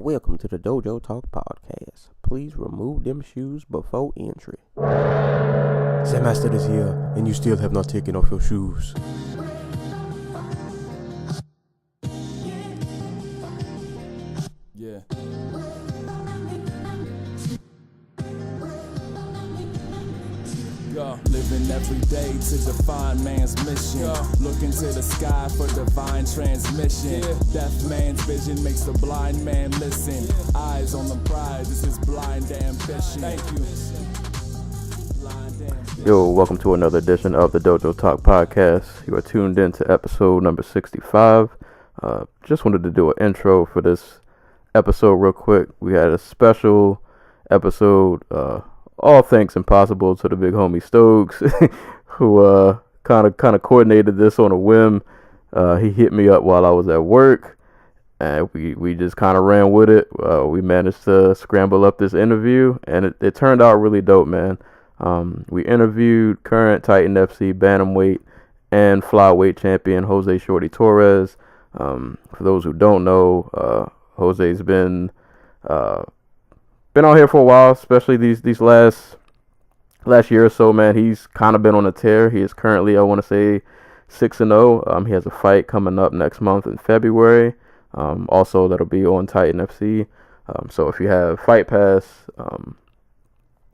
Welcome to the Dojo Talk Podcast. Please remove them shoes before entry. Sam Master is here, and you still have not taken off your shoes. Yeah. Living every day to define man's mission. Look into the sky for divine transmission. Deaf man's vision makes the blind man listen. Eyes on the prize, this is blind ambition. Thank you. Yo, welcome to another edition of the Dojo Talk Podcast. You are tuned in to episode number 65. Just wanted to do an intro for this episode real quick. We had a special episode, all thanks impossible to the big homie Stokes, who kind of coordinated this on a whim. He hit me up while I was at work, and we just kind of ran with it. We managed to scramble up this interview, and it turned out really dope, man. We interviewed current Titan FC bantamweight and flyweight champion Jose Shorty Torres. For those who don't know, Jose's been out here for a while, especially these last year or so, man. He's kind of been on a tear. He is currently, I want to say, 6-0. He has a fight coming up next month in February. Also, that'll be on Titan FC. So if you have Fight Pass,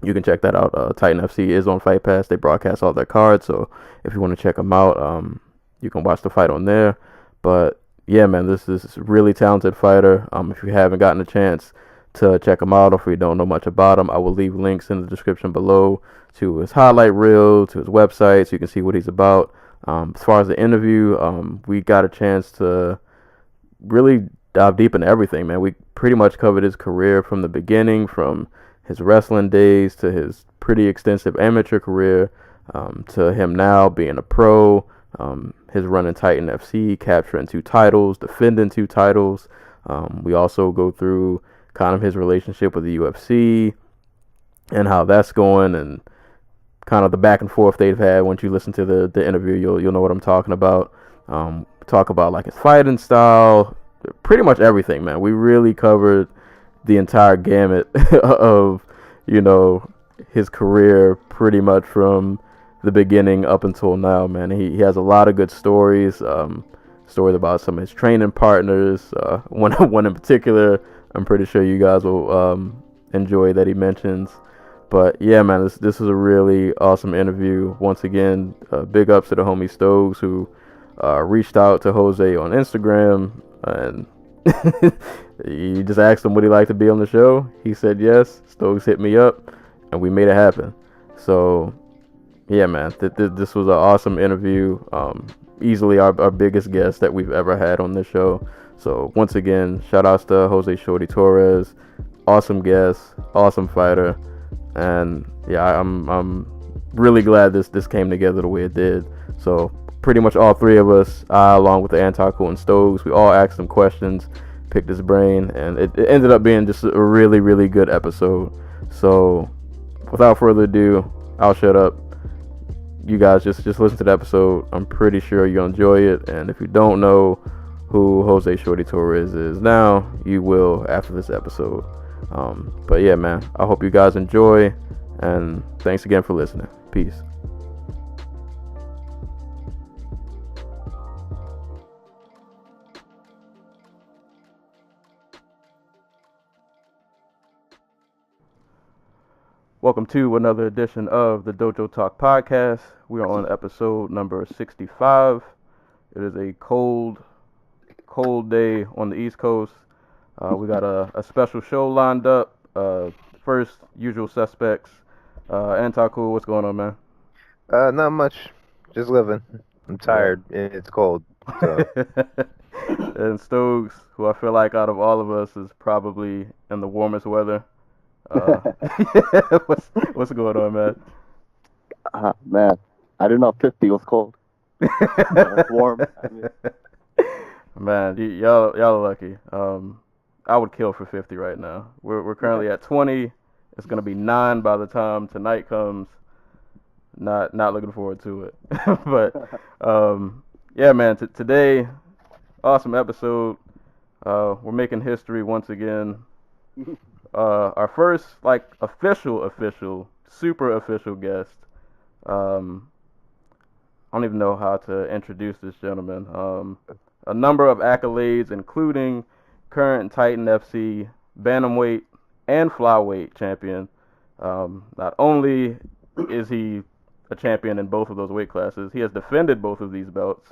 you can check that out. Titan FC is on Fight Pass. They broadcast all their cards, so if you want to check them out, you can watch the fight on there. But yeah, man, this is a really talented fighter. If you haven't gotten a chance to check him out, or if you don't know much about him, I will leave links in the description below to his highlight reel, to his website, so you can see what he's about. As far as the interview, we got a chance to really dive deep into everything, man. We pretty much covered his career from the beginning, from his wrestling days to his pretty extensive amateur career, to him now being a pro, his run in Titan FC, capturing 2 titles, defending 2 titles. We also go through kind of his relationship with the UFC and how that's going, and kind of the back and forth they've had. Once you listen to the interview, you'll know what I'm talking about. Talk about like his fighting style, pretty much everything, man. We really covered the entire gamut of, his career, pretty much from the beginning up until now, man. He has a lot of good stories, stories about some of his training partners. One in particular, I'm pretty sure you guys will enjoy, that he mentions. But yeah, man, this is a really awesome interview. Once again, big ups to the homie Stokes, who reached out to Jose on Instagram, and he just asked him would he like to be on the show. He said yes. Stokes hit me up, and we made it happen. So yeah, man, this was an awesome interview. Easily our biggest guest that we've ever had on this show. So once again, shout outs to Jose Shorty Torres. Awesome guest, awesome fighter, and yeah, I'm really glad this came together the way it did. So pretty much all 3 of us, along with the Antarco and Stokes, we all asked him questions, picked his brain, and it ended up being just a really, really good episode. So without further ado, I'll shut up. You guys just listen to the episode. I'm pretty sure you'll enjoy it, and if you don't know who Jose Shorty Torres is now, you will after this episode. But yeah, man, I hope you guys enjoy, and thanks again for listening. Peace. Welcome to another edition of the Dojo Talk Podcast. We are on episode number 65. It is a cold day on the East Coast. We got a special show lined up. First, usual suspects. Antarco, what's going on, man? Not much. Just living. I'm tired and it's cold. So. And Stokes, who I feel like out of all of us is probably in the warmest weather. What's going on, man? Man, I didn't know 50 was cold. Warm. Man, y'all are lucky. I would kill for 50 right now. We're currently at 20. It's gonna be 9 by the time tonight comes. Not looking forward to it. But yeah, man. Today, awesome episode. We're making history once again. Our first official, super official guest. Um, I don't even know how to introduce this gentleman. A number of accolades, including current Titan FC bantamweight and flyweight champion. Not only is he a champion in both of those weight classes, he has defended both of these belts.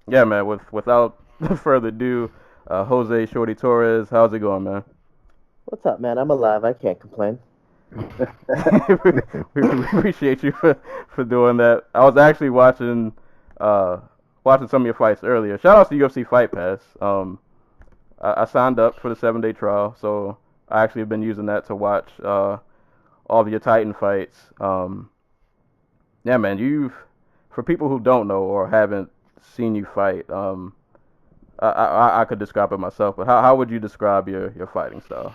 Yeah, man. Without further ado, Jose Shorty Torres, how's it going, man? What's up, man? I'm alive. I can't complain. we appreciate you for doing that. I was actually watching some of your fights earlier. Shout out to UFC Fight Pass. I signed up for the 7-day trial, so I actually have been using that to watch all of your Titan fights. Yeah, man. For people who don't know or haven't seen you fight, I could describe it myself, but how would you describe your fighting style?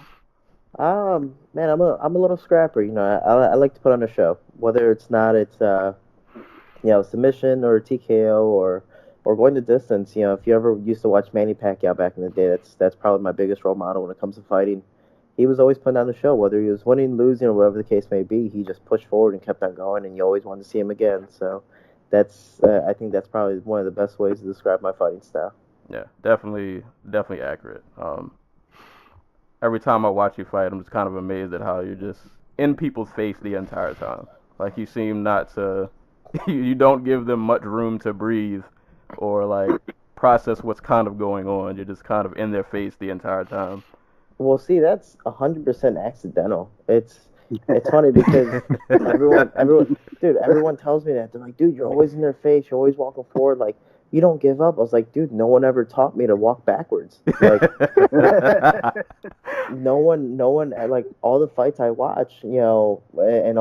Man, I'm a little scrapper. I like to put on a show. Whether it's submission or TKO or going the distance. If you ever used to watch Manny Pacquiao back in the day, that's probably my biggest role model when it comes to fighting. He was always putting on a show, whether he was winning, losing, or whatever the case may be. He just pushed forward and kept on going, and you always wanted to see him again. So I think that's probably one of the best ways to describe my fighting style. Yeah, definitely accurate. Every time I watch you fight, I'm just kind of amazed at how you're just in people's face the entire time. Like you seem not to, you don't give them much room to breathe or like process what's kind of going on. You're just kind of in their face the entire time. Well, see, that's 100% accidental. It's funny because everyone tells me that. They're like, dude, you're always in their face. You're always walking forward. Like, you don't give up. I was like, dude, no one ever taught me to walk backwards. Like, no one, like, all the fights I watch, and all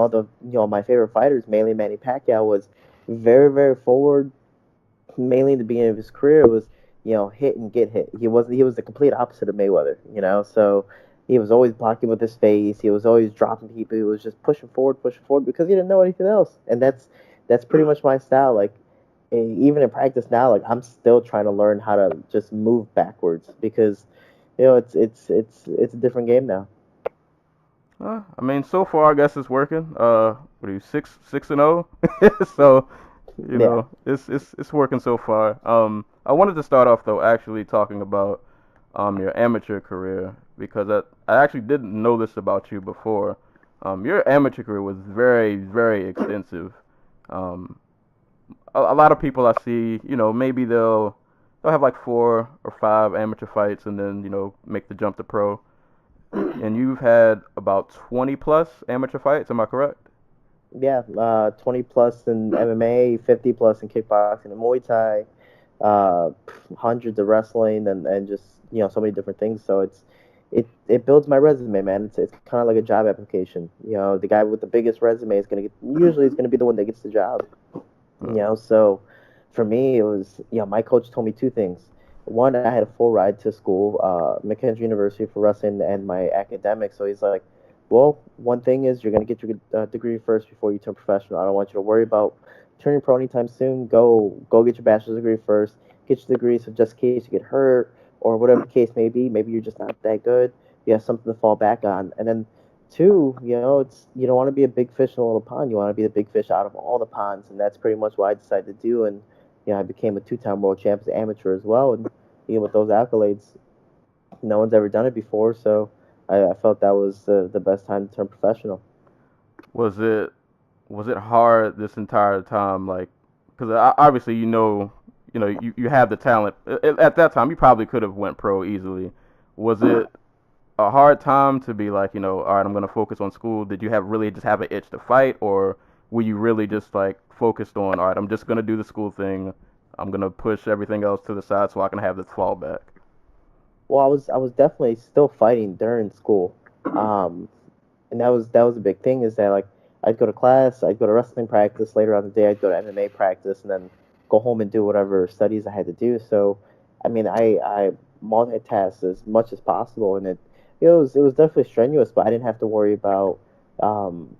the, my favorite fighters, mainly Manny Pacquiao, was very, very forward. Mainly in the beginning of his career was, hit and get hit. He was the complete opposite of Mayweather, so he was always blocking with his face. He was always dropping people. He was just pushing forward because he didn't know anything else. And that's pretty much my style. Like, even in practice now, like, I'm still trying to learn how to just move backwards because, it's a different game now. I mean, so far I guess it's working. What are you 6-0? So, it's working so far. I wanted to start off though actually talking about your amateur career because I actually didn't know this about you before. Your amateur career was very, very extensive. A lot of people I see, maybe they'll have like 4 or 5 amateur fights and then, make the jump to pro. And you've had about 20 plus amateur fights, am I correct? Yeah, 20 plus in MMA, 50 plus in kickboxing and Muay Thai, hundreds of wrestling and just, so many different things. So it builds my resume, man. It's kind of like a job application. The guy with the biggest resume is usually going to be the one that gets the job. So for me, it was, my coach told me 2 things. One, I had a full ride to school, Mackenzie University for wrestling and my academics. So he's like, well, one thing is you're going to get your degree first before you turn professional. I don't want you to worry about turning pro anytime soon. Go get your bachelor's degree first. Get your degree so just in case you get hurt or whatever the case may be, maybe you're just not that good. You have something to fall back on. And then 2, it's you don't want to be a big fish in a little pond. You want to be the big fish out of all the ponds, and that's pretty much what I decided to do. And I became a 2-time world champion amateur as well. And with those accolades, no one's ever done it before, so I felt that was the best time to turn professional. Was it hard this entire time, like, because obviously you have the talent. At that time, you probably could have went pro easily. Was it a hard time to be like, all right, I'm going to focus on school? Did you really just have an itch to fight, or were you really just like focused on, all right, I'm just going to do the school thing. I'm going to push everything else to the side so I can have this fallback? Well, I was definitely still fighting during school. And that was a big thing is that, like, I'd go to class, I'd go to wrestling practice, later on the day I'd go to MMA practice, and then go home and do whatever studies I had to do. So, I mean, I multitasked as much as possible, and it was definitely strenuous, but I didn't have to worry about, in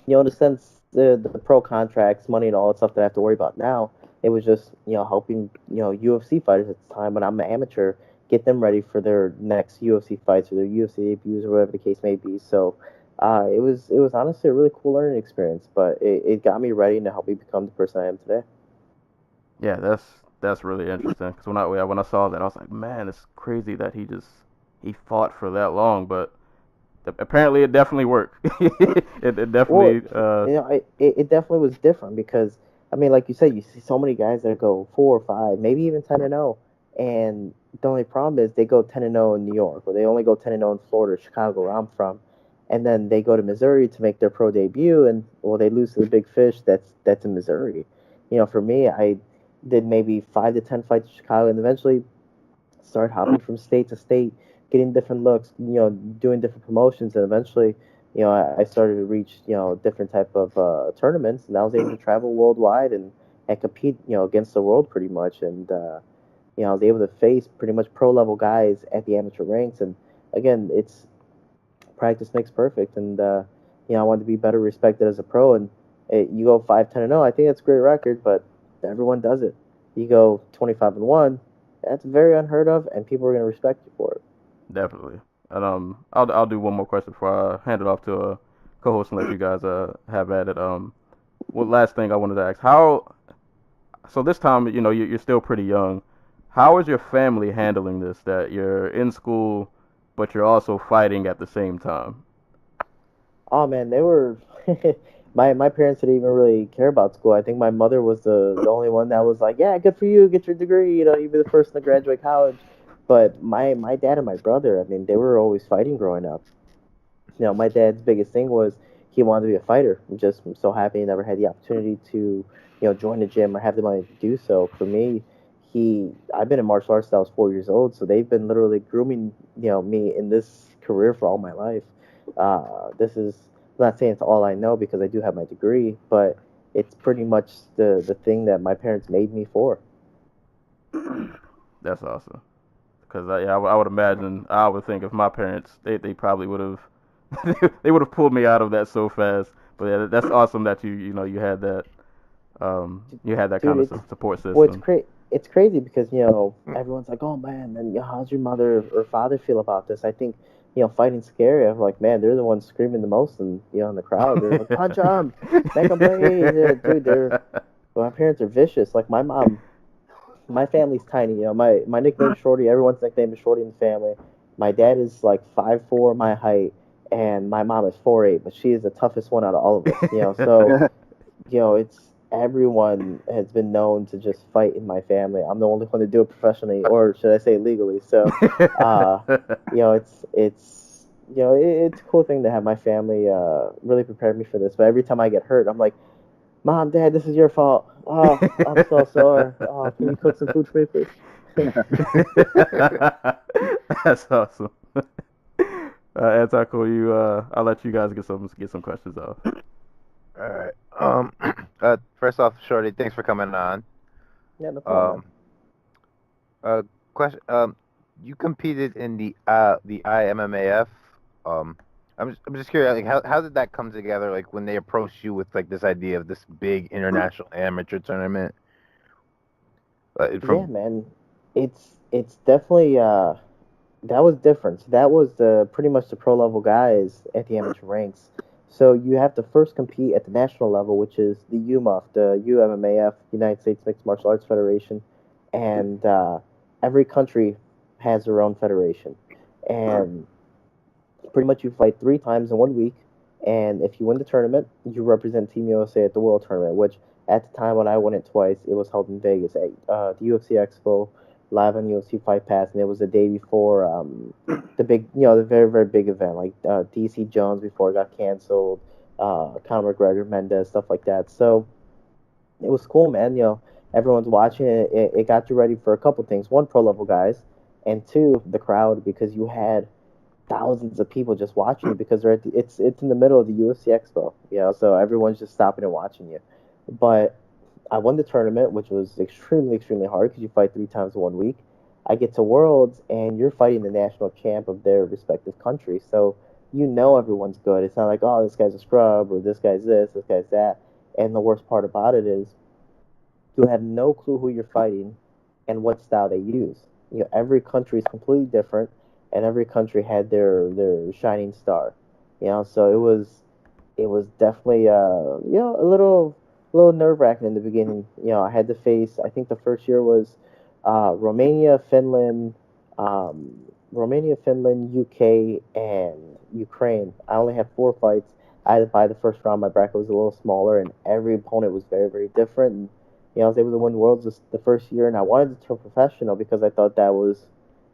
a sense, the pro contracts, money, and all that stuff that I have to worry about now. It was just helping UFC fighters at the time when I'm an amateur, get them ready for their next UFC fights or their UFC debuts or whatever the case may be. So it was honestly a really cool learning experience, but it got me ready to help me become the person I am today. Yeah, that's really interesting. Because when I saw that, I was like, man, it's crazy that he fought for that long. But apparently, it definitely worked. It definitely. It definitely was different because I mean, like you said, you see so many guys that go 4 or 5, maybe even 10-0, and the only problem is they go 10-0 in New York, or they only go 10-0 in Florida, Chicago, where I'm from, and then they go to Missouri to make their pro debut, and well, they lose to the big fish that's in Missouri. For me, I did maybe 5 to 10 fights in Chicago, and eventually started hopping from state to state, getting different looks, doing different promotions, and eventually, I started to reach, different type of tournaments, and I was able to travel worldwide and compete, against the world pretty much, and I was able to face pretty much pro level guys at the amateur ranks, and again, it's practice makes perfect, and I wanted to be better respected as a pro, and you go 5-10-0, I think that's a great record, but everyone does it. You go 25-1. That's very unheard of, and people are going to respect you for it. Definitely. And I'll do one more question before I hand it off to a co-host and let you guys have at it. One last thing I wanted to ask: So this time, you're still pretty young. How is your family handling this? That you're in school, but you're also fighting at the same time. Oh man, they were. My parents didn't even really care about school. I think my mother was the only one that was like, yeah, good for you, get your degree. You'll be the first to graduate college. But my dad and my brother, I mean, they were always fighting growing up. My dad's biggest thing was he wanted to be a fighter. I'm just so happy he never had the opportunity to, join the gym or have the money to do so. For me, I've been in martial arts since I was 4 years old, so they've been literally grooming, me in this career for all my life. This is I'm not saying it's all I know because I do have my degree, but it's pretty much the thing that my parents made me for. That's awesome. Because I would imagine, I would think if my parents, they probably would have, they would have pulled me out of that so fast. But yeah, that's awesome that you had that, you had that Dude, kind of it's support system. well, it's crazy because everyone's like, oh man, and how's your mother or father feel about this? I think fighting's scary. I'm like, man, they're the ones screaming the most, and in the crowd, they're like, punch him, make him pay. Yeah, dude, my parents are vicious. Like my mom, my family's tiny. My nickname's Shorty. Everyone's nickname is Shorty in the family. My dad is like 5'4", my height, and my mom is 4'8", but she is the toughest one out of all of us. So it's everyone has been known to just fight in my family. I'm the only one to do it professionally, or should I say legally. So, it's a cool thing to have my family really prepare me for this. But every time I get hurt, I'm like, Mom, Dad, this is your fault. Oh, I'm so sore. Oh, can you cook some food for me, please? That's awesome. Antaco, I'll let you guys get some questions off. All right. First off, Shorty, thanks for coming on. Yeah, no problem. Question. You competed in the IMMAF. I'm just curious, like, how did that come together? Like, when they approached you with like this idea of this big international amateur tournament. Yeah, man, it's definitely that was different. So that was pretty much the pro level guys at the amateur ranks. So you have to first compete at the national level, which is the UMAF, the UMMAF, United States Mixed Martial Arts Federation, and every country has their own federation, and pretty much you fight 3 times in 1 week, and if you win the tournament, you represent Team USA at the World Tournament, which at the time when I won it twice, it was held in Vegas at the UFC Expo, live on UFC Fight Pass, and it was the day before the big, the very, very big event, like DC Jones before it got canceled, Conor McGregor, Mendez, stuff like that. So it was cool, man. Everyone's watching it. It got you ready for a couple things. One, pro level guys, and two, the crowd, because you had thousands of people just watching you because it's in the middle of the UFC Expo, so everyone's just stopping and watching you. But I won the tournament, which was extremely, extremely hard because you fight 3 times in 1 week. I get to Worlds, and you're fighting the national champ of their respective country, so everyone's good. It's not like, oh, this guy's a scrub, or this guy's this guy's that. And the worst part about it is you have no clue who you're fighting and what style they use. Every country is completely different, and every country had their shining star. So it was definitely a little nerve wracking in the beginning. I had to face. I think the first year was Romania, um, Finland, UK, and Ukraine. I only had 4 fights. I had to buy the first round. My bracket was a little smaller, and every opponent was very, very different. And I was able to win worlds the first year, and I wanted to turn professional because I thought that was,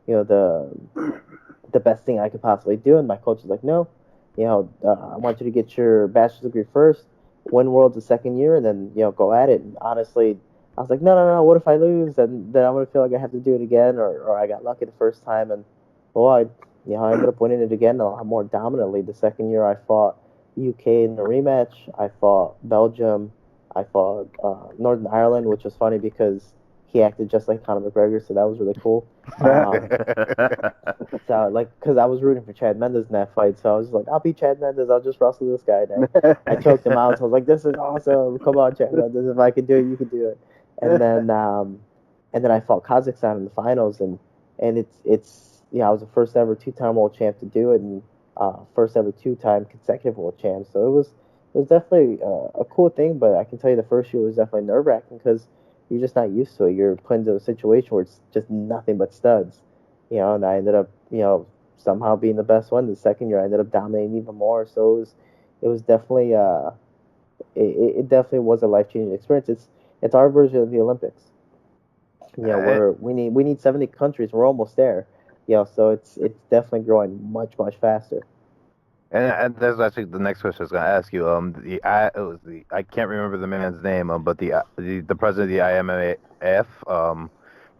the best thing I could possibly do. And my coach was like, no, I want you to get your bachelor's degree first, win worlds the second year, and then go at it. And honestly, I was like, no, no, no. What if I lose? And then I'm gonna feel like I have to do it again, or I got lucky the first time, and well, I ended up winning it again a lot more dominantly. The second year, I fought UK in the rematch. I fought Belgium. I fought Northern Ireland, which was funny because he acted just like Conor McGregor, so that was really cool. So because I was rooting for Chad Mendes in that fight, so I was just like, I'll beat Chad Mendes. I'll just wrestle this guy. And I choked him out. So I was like, this is awesome. Come on, Chad Mendes. If I can do it, you can do it. And then I fought Kazakhstan in the finals, and it's I was the first ever 2-time world champ to do it, and first ever 2-time consecutive world champ. So it was definitely a cool thing. But I can tell you the first year was definitely nerve wracking because you're just not used to it. You're put into a situation where it's just nothing but studs. And I ended up, somehow being the best one. The second year, I ended up dominating even more. So it was definitely, it definitely was a life changing experience. It's our version of the Olympics. Where we need 70 countries. We're almost there. So it's definitely growing much much faster. And that's actually the next question I was going to ask you. I can't remember the man's name, but the president of the IMMAF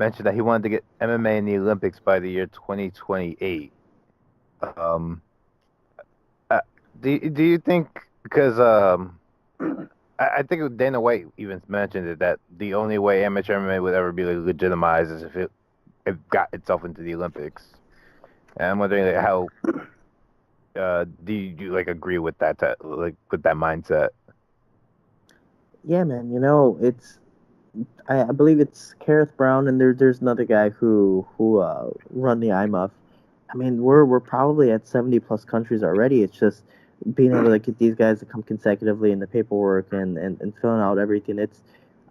mentioned that he wanted to get MMA in the Olympics by the year 2028. Do you think because I think Dana White even mentioned it that the only way amateur MMA would ever be legitimized is if it got itself into the Olympics. And I'm wondering how. Do you agree with that with that mindset? Yeah, man. I believe it's Kareth Brown, and there's another guy who run the IMMA. I mean, we're probably at 70 plus countries already. It's just being able to get these guys to come consecutively in the paperwork and filling out everything.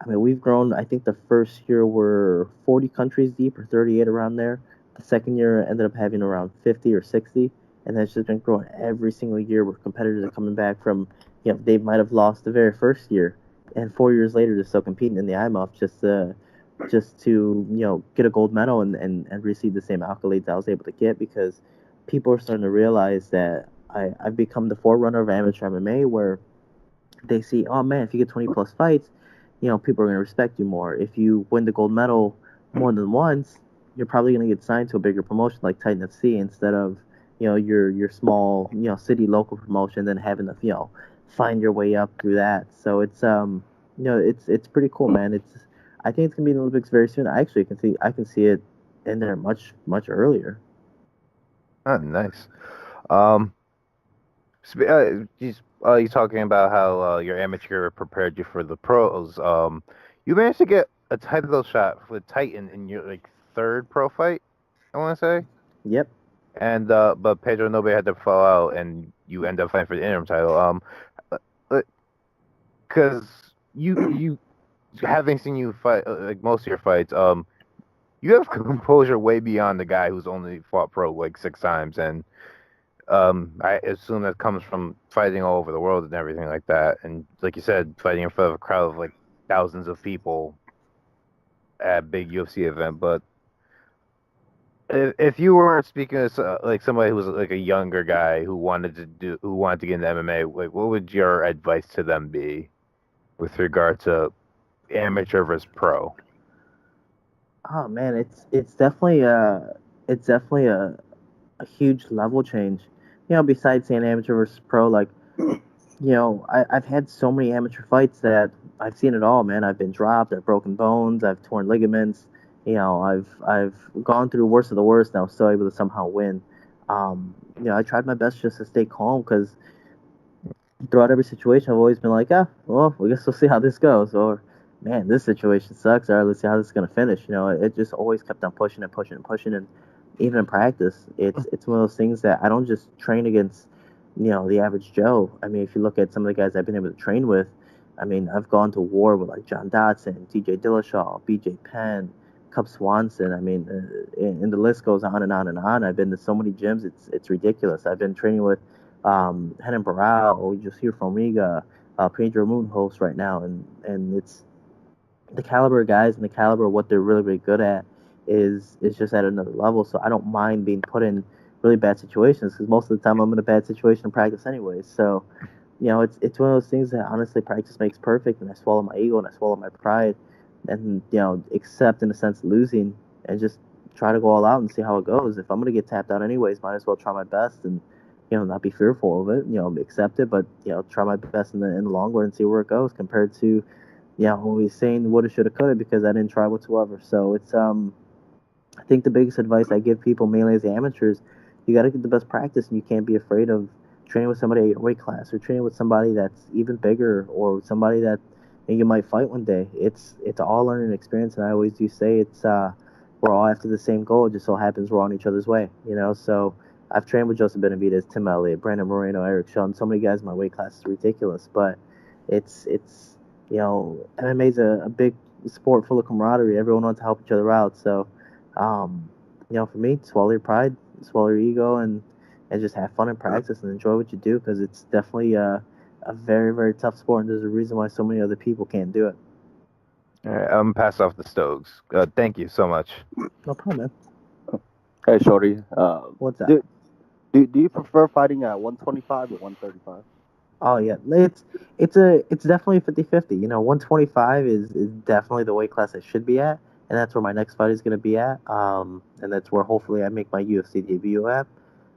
We've grown. I think the first year we're 40 countries deep or 38 around there. The second year ended up having around 50 or 60, and that's just been growing every single year where competitors are coming back from, they might have lost the very first year, and 4 years later they're still competing in the IMOF just to get a gold medal and receive the same accolades I was able to get, because people are starting to realize that I've become the forerunner of amateur MMA, where they see, oh man, if you get 20 plus fights, people are going to respect you more. If you win the gold medal more than once, you're probably going to get signed to a bigger promotion like Titan FC instead of your small city local promotion, then having to find your way up through that. So it's pretty cool, man. I think it's gonna be in the Olympics very soon. I can see it in there much much earlier. Oh, nice. You talking about how your amateur prepared you for the pros. You managed to get a title shot with Titan in your third pro fight, I want to say. Yep. And but Pedro Nobe had to fall out, and you end up fighting for the interim title. Because you having seen you fight most of your fights, you have composure way beyond the guy who's only fought pro 6 times, and I assume that comes from fighting all over the world and everything like that. And like you said, fighting in front of a crowd of thousands of people at a big UFC event. But if you were speaking as somebody who was a younger guy who wanted to get into MMA, what would your advice to them be with regard to amateur versus pro? Oh man, it's definitely a huge level change. Besides saying amateur versus pro, I've had so many amateur fights that I've seen it all, man. I've been dropped, I've broken bones, I've torn ligaments. I've gone through the worst of the worst, and I was still able to somehow win. I tried my best just to stay calm, because throughout every situation, I've always been like, well, I guess we'll see how this goes, or man, this situation sucks. All right, let's see how this is gonna finish. It just always kept on pushing and pushing and pushing, and even in practice, it's one of those things that I don't just train against, the average Joe. I mean, if you look at some of the guys I've been able to train with, I mean, I've gone to war with like John Dodson, TJ Dillashaw, BJ Penn, Cub Swanson. I mean, and the list goes on and on and on. I've been to so many gyms, it's ridiculous. I've been training with Renan Barral, you just hear from Riga, Pedro Moonhost right now, and it's the caliber of guys and the caliber of what they're really, really good at is just at another level. So I don't mind being put in really bad situations because most of the time I'm in a bad situation in practice anyways. So, it's one of those things that honestly practice makes perfect, and I swallow my ego and I swallow my pride, and accept in a sense losing and just try to go all out and see how it goes. If I'm gonna get tapped out anyways, might as well try my best and not be fearful of it. Accept it, but try my best in the long run and see where it goes compared to always saying woulda, shoulda, coulda because I didn't try whatsoever. So it's I think the biggest advice I give people, mainly as amateurs, you got to get the best practice, and you can't be afraid of training with somebody at your weight class or training with somebody that's even bigger or somebody that you might fight one day. It's all learning experience, and I always do say it's we're all after the same goal. It just so happens we're on each other's way, So I've trained with Joseph Benavidez, Tim Elliott, Brandon Moreno, Eric Shelton, so many guys in my weight class. It's ridiculous, but it's MMA is a big sport full of camaraderie. Everyone wants to help each other out. So, for me, swallow your pride, swallow your ego, and just have fun in practice and enjoy what you do because it's definitely a very, very tough sport, and there's a reason why so many other people can't do it. All right, I'm pass off the Stokes. Thank you so much. No problem, man. Hey, Shorty. What's that? Do you prefer fighting at 125 or 135? Oh yeah, it's definitely 50-50. 125 is definitely the weight class I should be at, and that's where my next fight is going to be at. And that's where hopefully I make my UFC debut at.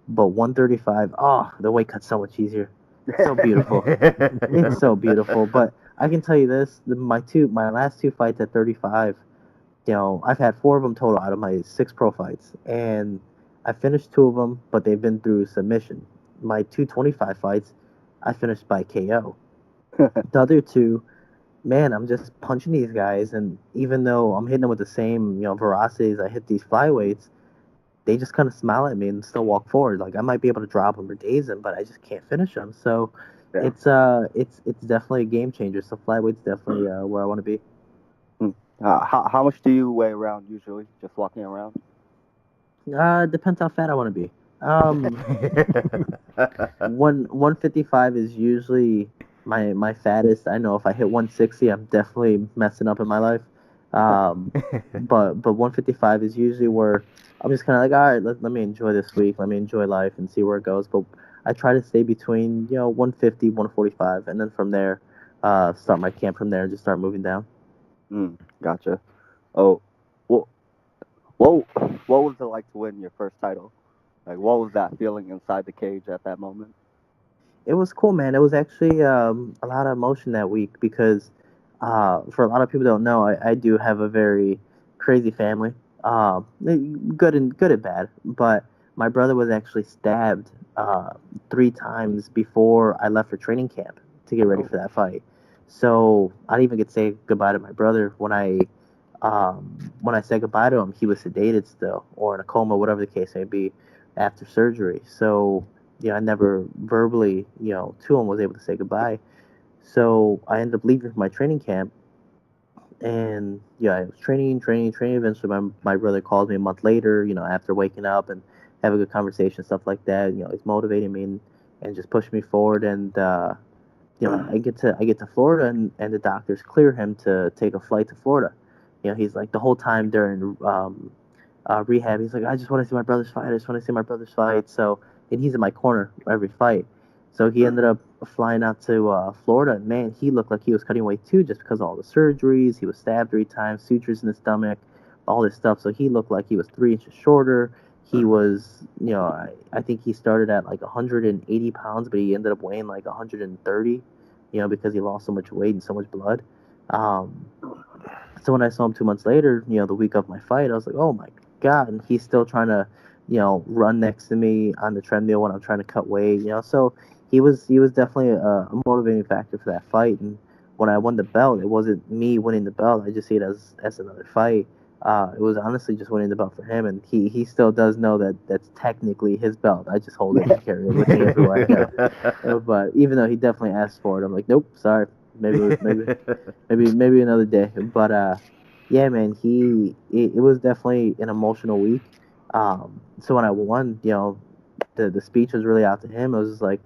But 135, the weight cut's so much easier. So beautiful. It's so beautiful. But I can tell you this: my last two fights at 35, I've had 4 of them total out of my 6 pro fights, and I finished 2 of them, but they've been through submission. My 225 fights, I finished by KO. The other 2, man, I'm just punching these guys, and even though I'm hitting them with the same, velocities I hit these flyweights, they just kind of smile at me and still walk forward. Like I might be able to drop them or daze them, but I just can't finish them. So Yeah. it's definitely a game changer. So flyweight's definitely where I want to be. How much do you weigh around usually? Just walking around? Depends how fat I want to be. 155 is usually my fattest. I know if I hit 160, I'm definitely messing up in my life. But 155 is usually where I'm just kind of like, all right, let me enjoy this week. Let me enjoy life and see where it goes. But I try to stay between 150, 145, and then from there, start my camp from there and just start moving down. Gotcha. Oh, what was it like to win your first title? Like, what was that feeling inside the cage at that moment? It was cool, man. It was actually a lot of emotion that week because for a lot of people who don't know, I do have a very crazy family, good and bad. But my brother was actually stabbed 3 times before I left for training camp to get ready for that fight. So I didn't even get to say goodbye to my brother when I said goodbye to him. He was sedated still, or in a coma, whatever the case may be, after surgery. So I never verbally, to him was able to say goodbye. So I ended up leaving for my training camp, and I was training. Eventually, my brother called me a month later, after waking up and have a good conversation, stuff like that. He's motivating me and just pushing me forward. And I get to Florida, and the doctors clear him to take a flight to Florida. He's like the whole time during rehab, he's like, I just want to see my brother's fight. So, and he's in my corner every fight. So he ended up flying out to Florida, and man, he looked like he was cutting weight too, just because of all the surgeries. He was stabbed 3 times, sutures in his stomach, all this stuff. So he looked like he was 3 inches shorter. He was, I think he started at like 180 pounds, but he ended up weighing like 130, because he lost so much weight and so much blood. So when I saw him 2 months later, the week of my fight, I was like, oh my God. And he's still trying to, run next to me on the treadmill when I'm trying to cut weight, So he was definitely a motivating factor for that fight. And when I won the belt, it wasn't me winning the belt. I just see it as another fight. It was honestly just winning the belt for him, and he still does know that that's technically his belt. I just hold it and carry it with me everywhere I go. But even though he definitely asked for it, I'm like, nope, sorry. Maybe another day. But yeah, man, it was definitely an emotional week. So when I won, the speech was really out to him. It was just like,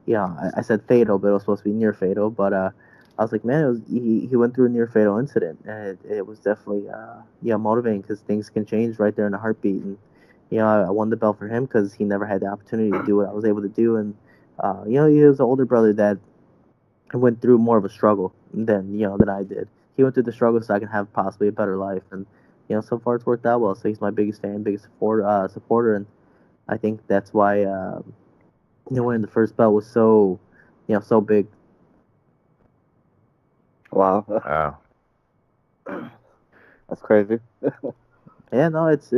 I said fatal, but it was supposed to be near fatal. But I was like, man, he went through a near fatal incident, and it was definitely motivating because things can change right there in a heartbeat. And I won the belt for him because he never had the opportunity to do what I was able to do. And he was an older brother that went through more of a struggle than I did. He went through the struggle so I can have possibly a better life, and so far it's worked out well. So he's my biggest fan, biggest supporter, and I think that's why winning the first belt was so big. Wow. Wow. That's crazy. Yeah, no, it's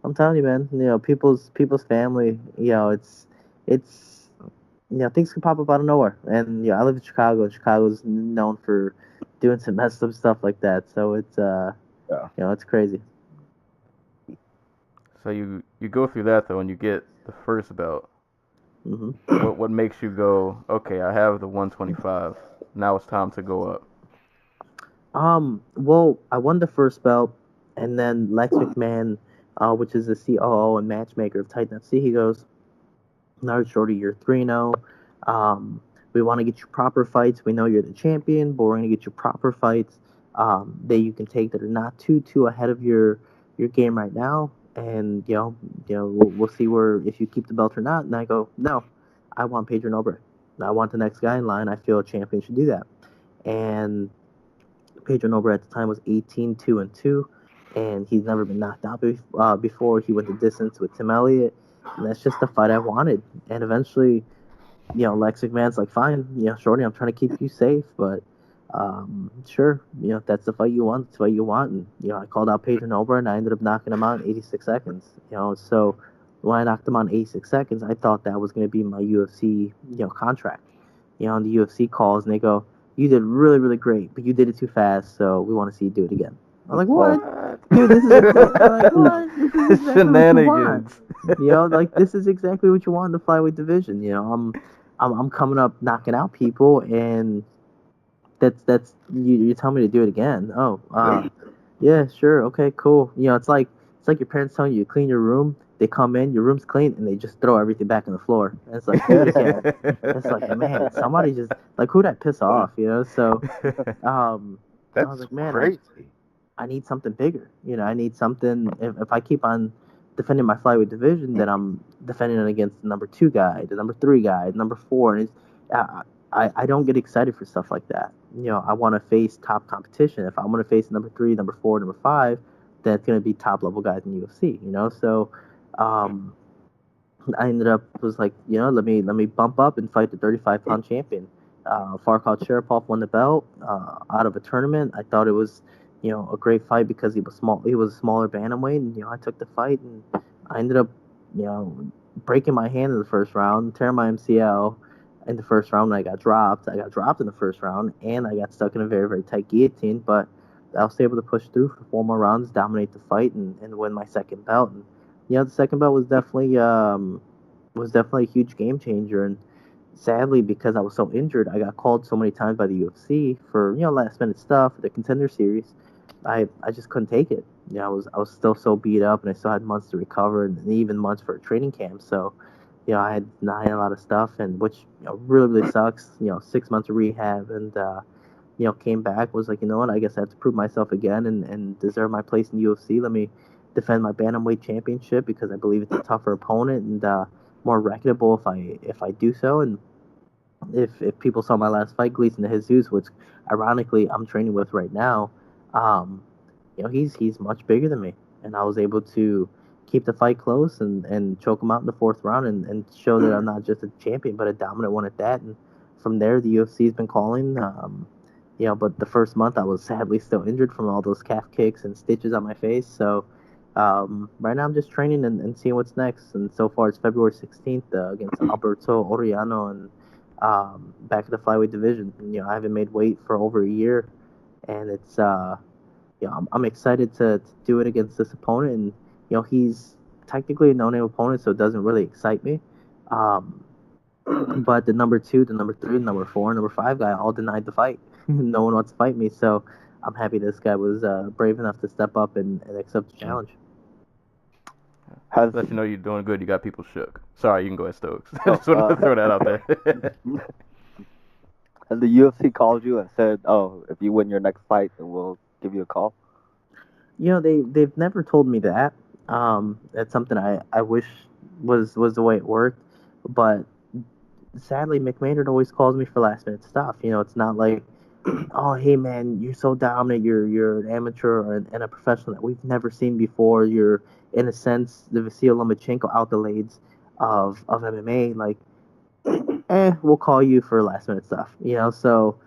I'm telling you, man. People's family. It's things can pop up out of nowhere, and I live in Chicago, and Chicago's known for doing some messed up stuff like that. So it's it's crazy. So you go through that though, and you get the first belt. hmm What makes you go, okay, I have the 125. Now it's time to go up. Well, I won the first belt, and then Lex McMahon, which is the COO and matchmaker of Titan FC, he goes, "No, Shorty, you're 3-0. We want to get you proper fights. We know you're the champion, but we're gonna get you proper fights that you can take that are not too ahead of your game right now. And we'll see where if you keep the belt or not." And I go, "No, I want Pedro Nobre. I want the next guy in line. I feel a champion should do that." And Pedro Nobre at the time was 18-2-2, and he's never been knocked out before. He went the distance with Tim Elliott, and that's just the fight I wanted. And eventually, Lex McMahon's like, "Fine, Shorty, I'm trying to keep you safe, but sure, if that's the fight you want, it's the fight you want." And I called out Pedro Nobre, and I ended up knocking him out in 86 seconds. So when I knocked him out in 86 seconds, I thought that was going to be my UFC contract. And the UFC calls and they go, "You did really, really great, but you did it too fast, so we want to see you do it again." I'm like, "What? Dude, this is like, what? This is exactly Shenanigans. what you want. Like this is exactly what you want in the flyweight division. I'm coming up knocking out people, and that's you tell me to do it again. Oh, yeah, sure, okay, cool. It's like your parents telling you to clean your room. They come in, your room's clean, and they just throw everything back on the floor. And it's like, do it again. It's like, man, somebody just like who'd I piss off, So I That's was like, man, crazy. I need something bigger. I need something. If I keep on defending my flyweight division, then I'm defending it against the number 2 guy, the number 3 guy, the number 4, and it's I don't get excited for stuff like that. I want to face top competition. If I want to face number 3, number 4, number 5, then it's gonna be top level guys in UFC. So I ended up was like, let me bump up and fight the 35-pound champion. Farkad Sharipov won the belt out of a tournament. I thought it was, a great fight because he was small. He was a smaller bantamweight, and I took the fight, and I ended up, breaking my hand in the first round, tearing my MCL in the first round. And I got dropped. I got dropped in the first round, and I got stuck in a very, very tight guillotine. But I was able to push through for 4 more rounds, dominate the fight, and win my second belt. And the second belt was definitely a huge game changer. And sadly, because I was so injured, I got called so many times by the UFC for last minute stuff, the Contender Series. I just couldn't take it. I was still so beat up, and I still had months to recover, and even months for a training camp. So, I had a lot of stuff, and which really, really sucks. 6 months of rehab, and came back, was like, what, I guess I have to prove myself again and deserve my place in the UFC. Let me defend my bantamweight championship because I believe it's a tougher opponent and more reputable if I do so. And if people saw my last fight, Gleason to Jesus, which ironically I'm training with right now, he's much bigger than me, and I was able to keep the fight close and choke him out in the 4th round and show that I'm not just a champion but a dominant one at that. And from there, the UFC's been calling. But the first month I was sadly still injured from all those calf kicks and stitches on my face. So right now I'm just training and seeing what's next. And so far it's February 16th against Alberto Oriano, and back in the flyweight division. I haven't made weight for over a year, and it's I'm excited to do it against this opponent. And he's technically a no-name opponent, so it doesn't really excite me. But the number 2, the number 3, the number 4, number 5 guy all denied the fight. No one wants to fight me, so I'm happy this guy was brave enough to step up and accept the challenge. Let you know you're doing good. You got people shook. Sorry, you can go ahead, Stokes. Just want to throw that out there. Has the UFC called you and said, "Oh, if you win your next fight, then we'll give you a call"? They've never told me that. That's something I wish was the way it worked, but sadly, McMahon always calls me for last minute stuff. It's not like, oh, hey man, you're so dominant. You're an amateur and a professional that we've never seen before. You're, in a sense, the Vasily Lomachenko accolades of MMA. Like, we'll call you for last minute stuff. So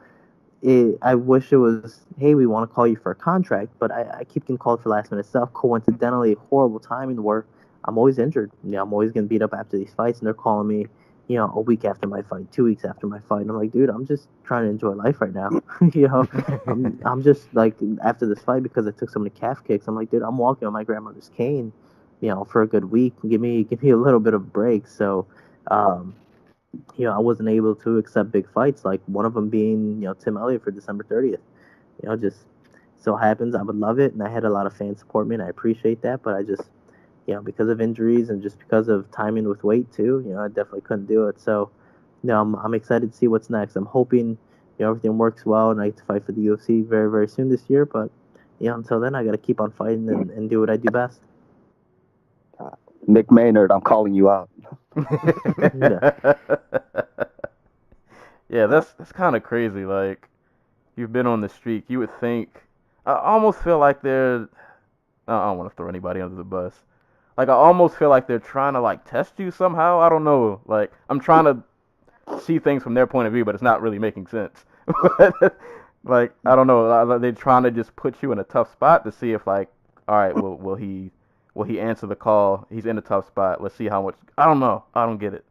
I wish it was, hey, we want to call you for a contract, but I keep getting called for last minute stuff. Coincidentally, horrible timing where I'm always injured. I'm always getting beat up after these fights, and they're calling me, a week after my fight, 2 weeks after my fight. And I'm like, dude, I'm just trying to enjoy life right now. I'm just like, after this fight, because I took so many calf kicks, I'm like, dude, I'm walking on my grandmother's cane, for a good week. Give me a little bit of a break. So, I wasn't able to accept big fights, like one of them being, Tim Elliott for December 30th. Just so happens I would love it, and I had a lot of fans support me, and I appreciate that. But I just, because of injuries and just because of timing with weight too, I definitely couldn't do it. So, I'm excited to see what's next. I'm hoping, everything works well, and I get to fight for the UFC very, very soon this year. But, until then, I got to keep on fighting and do what I do best. Nick Maynard, I'm calling you out. Yeah, that's kind of crazy. Like, you've been on the streak. You would think. I almost feel like they're. I don't want to throw anybody under the bus. Like, I almost feel like they're trying to, like, test you somehow. I don't know. Like, I'm trying to see things from their point of view, but it's not really making sense. Like, I don't know. They're trying to just put you in a tough spot to see if, like, all right, will he answer the call? He's in a tough spot. Let's see how much. I don't know. I don't get it.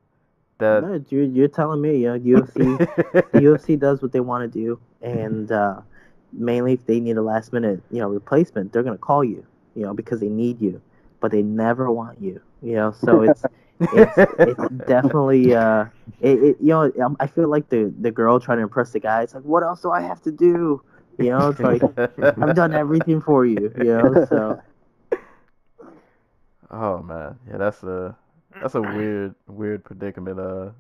No, you're telling me, UFC does what they want to do, and mainly if they need a last minute, replacement, they're gonna call you, because they need you, but they never want you, So it's definitely I feel like the girl trying to impress the guy. It's like, what else do I have to do? It's like, I've done everything for you, So. Oh man, yeah, that's a weird predicament to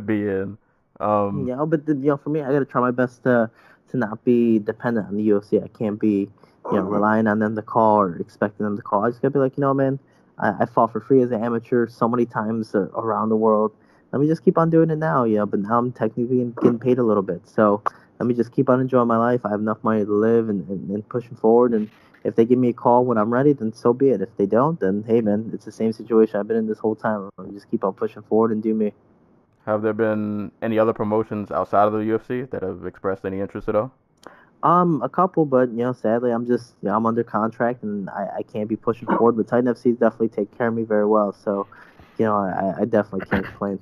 be in. But for me, I gotta try my best to not be dependent on the UFC. I can't be relying on them to call or expecting them to call. I just gotta be like, man, I fought for free as an amateur so many times around the world. Let me just keep on doing it now, but now I'm technically getting paid a little bit. So let me just keep on enjoying my life. I have enough money to live and pushing forward. And if they give me a call when I'm ready, then so be it. If they don't, then hey, man, it's the same situation I've been in this whole time. I'll just keep on pushing forward and do me. Have there been any other promotions outside of the UFC that have expressed any interest at all? A couple, but sadly, I'm just I'm under contract and I can't be pushing forward. But Titan FC's definitely take care of me very well, so I definitely can't complain.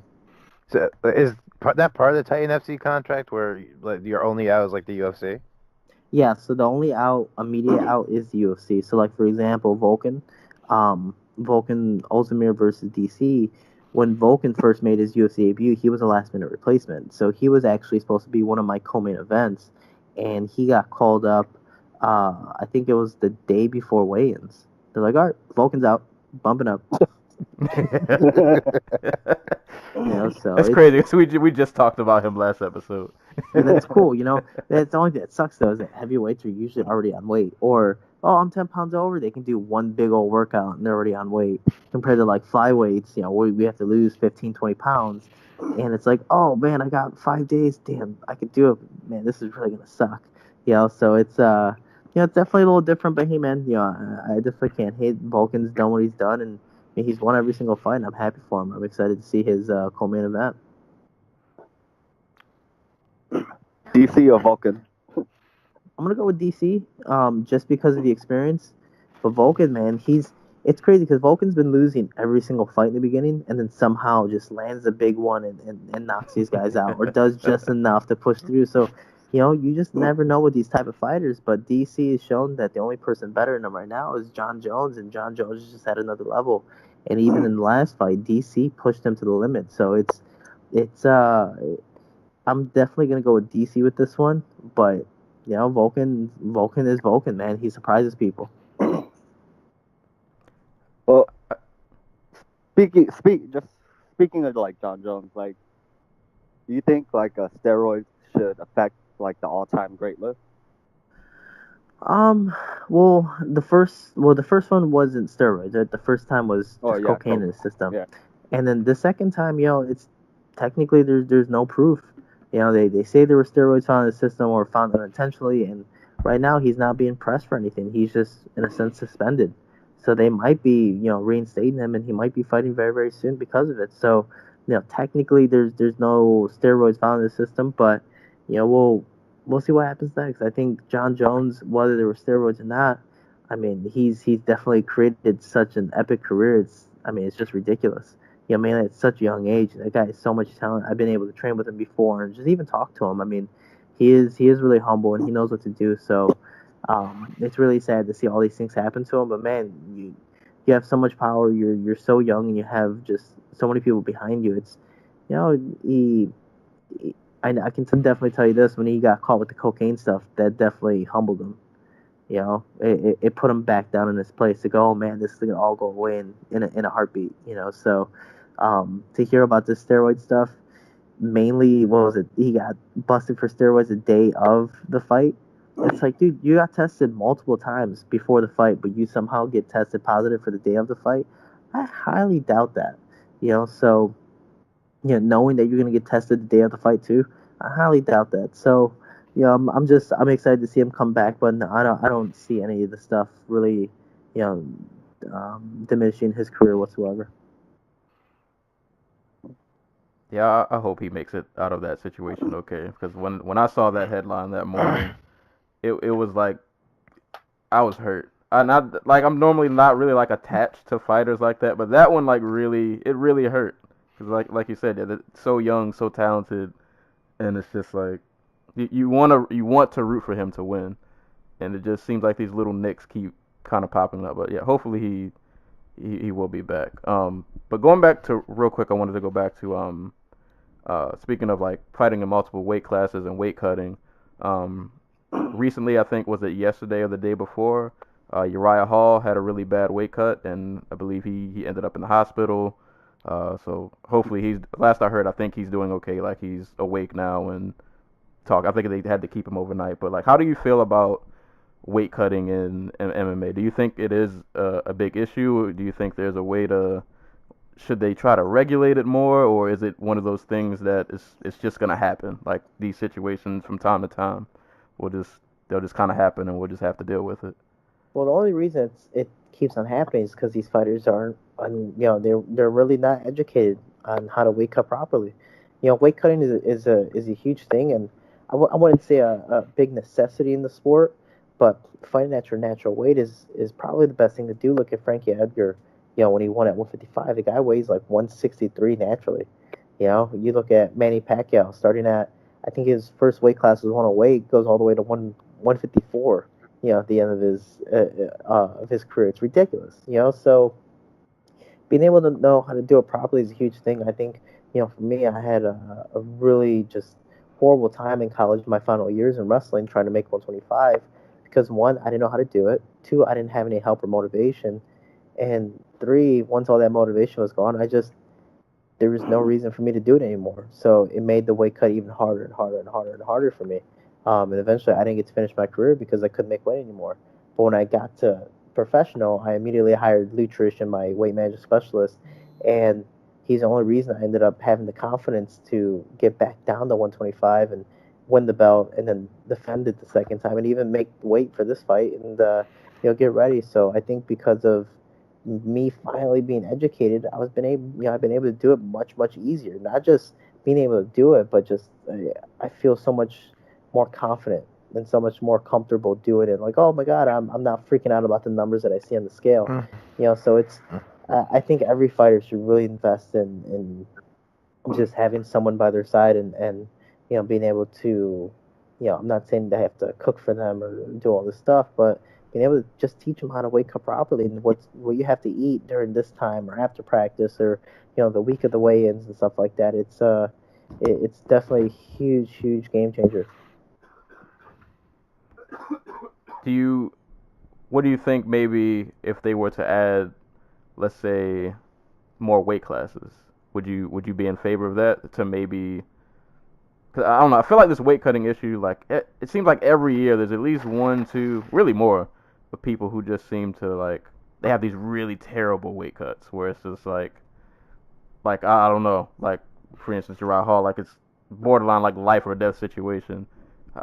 So is that part of the Titan FC contract where like your only out is like the UFC? Yeah, so the only immediate out is the UFC. So like for example, Vulcan Ozdemir versus DC. When Vulcan first made his UFC debut, he was a last minute replacement. So he was actually supposed to be one of my co-main events, and he got called up. I think it was the day before weigh-ins. They're like, all right, Vulcan's out, bumping up. So that's crazy. So we just talked about him last episode. That's cool. That's the only thing that sucks though is that heavyweights are usually already on weight, or I'm 10 pounds over. They can do one big old workout and they're already on weight. Compared to like flyweights, we have to lose 15, 20 pounds, and it's like, oh man, I got 5 days. Damn, I could do it. Man, this is really gonna suck. So it's it's definitely a little different. But hey, man, I definitely can't hate Vulcan's done what he's done, and he's won every single fight, and I'm happy for him. I'm excited to see his co-main event. DC or Vulcan? I'm gonna go with DC, just because of the experience. But Vulcan, man, he's it's crazy because Vulcan's been losing every single fight in the beginning, and then somehow just lands a big one and knocks these guys out, or does just enough to push through. So, you just never know with these type of fighters. But DC has shown that the only person better than him right now is John Jones, and John Jones is just at another level. And even in the last fight, DC pushed him to the limit. So it's I'm definitely gonna go with DC with this one, but Vulcan is Vulcan, man. He surprises people. Well, speaking of like John Jones, like, do you think like steroids should affect like the all-time great list? The first one wasn't steroids. Right? The first time was just cocaine in the system, Yeah. and then the second time, it's technically there's no proof. They say there were steroids found in the system or found unintentionally, and right now he's not being pressed for anything. He's just in a sense suspended. So they might be reinstating him, and he might be fighting very very soon because of it. So technically there's no steroids found in the system, but we'll see what happens next. I think John Jones, whether there were steroids or not, I mean, he's definitely created such an epic career. It's just ridiculous. Man, at such a young age, that guy has so much talent. I've been able to train with him before and just even talk to him. I mean, he is really humble and he knows what to do. So, it's really sad to see all these things happen to him. But man, you have so much power. You're so young and you have just so many people behind you. It's he I can definitely tell you this: when he got caught with the cocaine stuff, that definitely humbled him. It put him back down in his place to go, oh man, this is gonna all go away in a heartbeat. So to hear about this steroid stuff, mainly what was it? He got busted for steroids the day of the fight. It's like, dude, you got tested multiple times before the fight, but you somehow get tested positive for the day of the fight. I highly doubt that. So knowing that you're gonna get tested the day of the fight too, I highly doubt that. So, I'm excited to see him come back, but no, I don't see any of the stuff really, diminishing his career whatsoever. Yeah, I hope he makes it out of that situation okay. Because when I saw that headline that morning, it was like I was hurt. I'm normally not really like attached to fighters like that, but that one like really hurt. Cause like you said, yeah, they're so young, so talented, and it's just like you want to root for him to win, and it just seems like these little nicks keep kind of popping up. But yeah, hopefully he will be back. But going back to real quick, I wanted to go back to speaking of like fighting in multiple weight classes and weight cutting. Recently, I think was it yesterday or the day before, Uriah Hall had a really bad weight cut, and I believe he ended up in the hospital. So hopefully last I heard, I think he's doing okay. Like he's awake now and talk. I think they had to keep him overnight. But like, how do you feel about weight cutting in MMA? Do you think it is a big issue? Or do you think there's a way should they try to regulate it more, or is it one of those things that it's just gonna happen? Like these situations from time to time they'll just kind of happen, and we'll just have to deal with it. Well, the only reason it keeps on happening is because these fighters aren't, they're really not educated on how to weight cut properly. Weight cutting is a huge thing, and I wouldn't say a big necessity in the sport, but fighting at your natural weight is probably the best thing to do. Look at Frankie Edgar. When he won at 155, the guy weighs like 163 naturally. You look at Manny Pacquiao starting at, I think his first weight class was 108, goes all the way to 154. At the end of his career, it's ridiculous. So being able to know how to do it properly is a huge thing. I think for me, I had a really just horrible time in college, my final years in wrestling, trying to make 125, because one, I didn't know how to do it. Two, I didn't have any help or motivation. And three, once all that motivation was gone, there was no reason for me to do it anymore. So it made the weight cut even harder and harder and harder and harder for me. And eventually I didn't get to finish my career because I couldn't make weight anymore. But when I got to professional, I immediately hired Lou Trish, my weight management specialist. And he's the only reason I ended up having the confidence to get back down to 125 and win the belt and then defend it the second time and even make weight for this fight and get ready. So I think because of me finally being educated, I've been able to do it much, much easier. Not just being able to do it, but just I feel so much more confident and so much more comfortable doing it. Like, oh my God, I'm not freaking out about the numbers that I see on the scale. So it's I think every fighter should really invest in just having someone by their side and being able to, I'm not saying they have to cook for them or do all this stuff, but being able to just teach them how to wake up properly and what you have to eat during this time or after practice or the week of the weigh-ins and stuff like that. It's definitely a huge game changer. What do you think maybe if they were to add, let's say, more weight classes? Would you be in favor of that to maybe? Cause I don't know. I feel like this weight cutting issue, like it seems like every year there's at least one, two, really more, of people who just seem to like they have these really terrible weight cuts where it's just like I don't know, like for instance Gerard Hall, like it's borderline like life or death situation.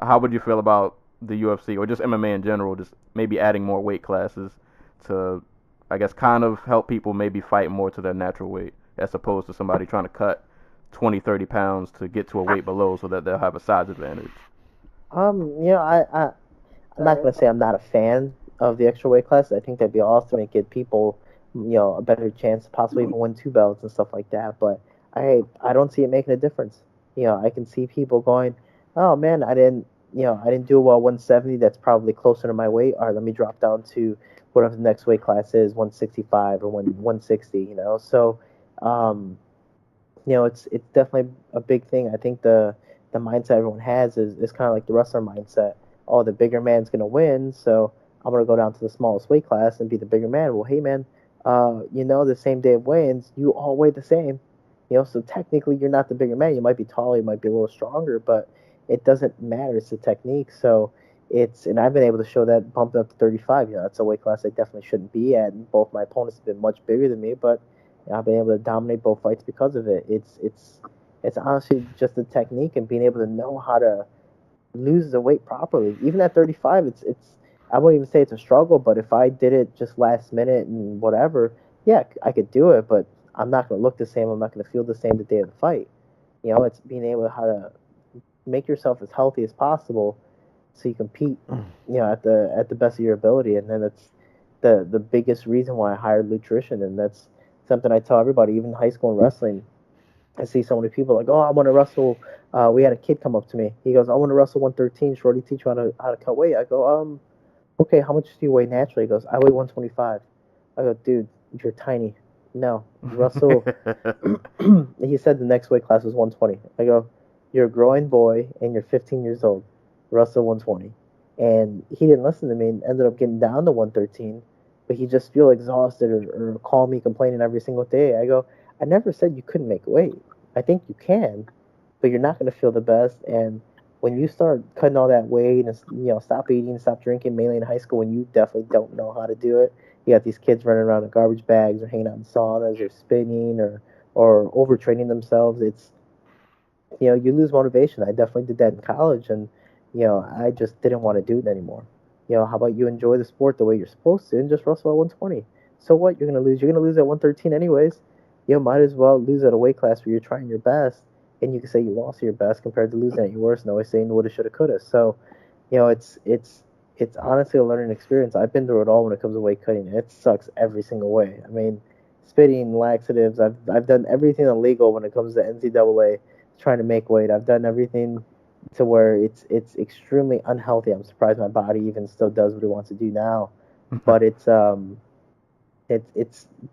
How would you feel about the UFC or just MMA in general, just maybe adding more weight classes to, I guess, kind of help people maybe fight more to their natural weight as opposed to somebody trying to cut 20, 30 pounds to get to a weight below so that they'll have a size advantage? I'm not gonna say I'm not a fan of the extra weight class. I think that'd be awesome and give people, a better chance to possibly even win 2 belts and stuff like that. But I don't see it making a difference. I can see people going, oh man, I didn't do well 170. That's probably closer to my weight. All right, let me drop down to whatever the next weight class is, 165 or 160. So, it's definitely a big thing. I think the mindset everyone has is kind of like the wrestler mindset. Oh, the bigger man's gonna win, so I'm gonna go down to the smallest weight class and be the bigger man. Well, hey man, the same day of weigh-ins, you all weigh the same. So technically you're not the bigger man. You might be taller, you might be a little stronger, but it doesn't matter. It's the technique. So and I've been able to show that bumped up to 35. That's a weight class I definitely shouldn't be at. And both my opponents have been much bigger than me, but I've been able to dominate both fights because of it. It's honestly just the technique and being able to know how to lose the weight properly. Even at 35, it's I wouldn't even say it's a struggle, but if I did it just last minute and whatever, yeah, I could do it, but I'm not going to look the same. I'm not going to feel the same the day of the fight. It's being able to how to make yourself as healthy as possible so you compete, at the best of your ability. And then it's the biggest reason why I hired nutrition, and that's something I tell everybody, even in high school and wrestling. I see so many people like, oh, I want to wrestle. We had a kid come up to me. He goes, I want to wrestle 113. Shorty, teach you how to cut weight. I go, okay, how much do you weigh naturally? He goes, I weigh 125. I go, dude, you're tiny. No, Russell. He said the next weight class was 120. I go, you're a growing boy and you're 15 years old. Russell 120. And he didn't listen to me and ended up getting down to 113, but he just feel exhausted or call me complaining every single day. I go, I never said you couldn't make weight. I think you can, but you're not going to feel the best. And when you start cutting all that weight and stop eating, stop drinking, mainly in high school, when you definitely don't know how to do it, you got these kids running around in garbage bags or hanging out in saunas or spinning or overtraining themselves. It's you lose motivation. I definitely did that in college, and I just didn't want to do it anymore. How about you enjoy the sport the way you're supposed to and just wrestle at 120? So what? You're gonna lose. You're gonna lose at 113 anyways. Might as well lose at a weight class where you're trying your best, and you can say you lost your best compared to losing at your worst. And always saying woulda, shoulda, coulda. So, it's honestly a learning experience. I've been through it all when it comes to weight cutting. It sucks every single way. I mean, spitting, laxatives. I've done everything illegal when it comes to NCAA trying to make weight. I've done everything to where it's extremely unhealthy. I'm surprised my body even still does what it wants to do now. But it's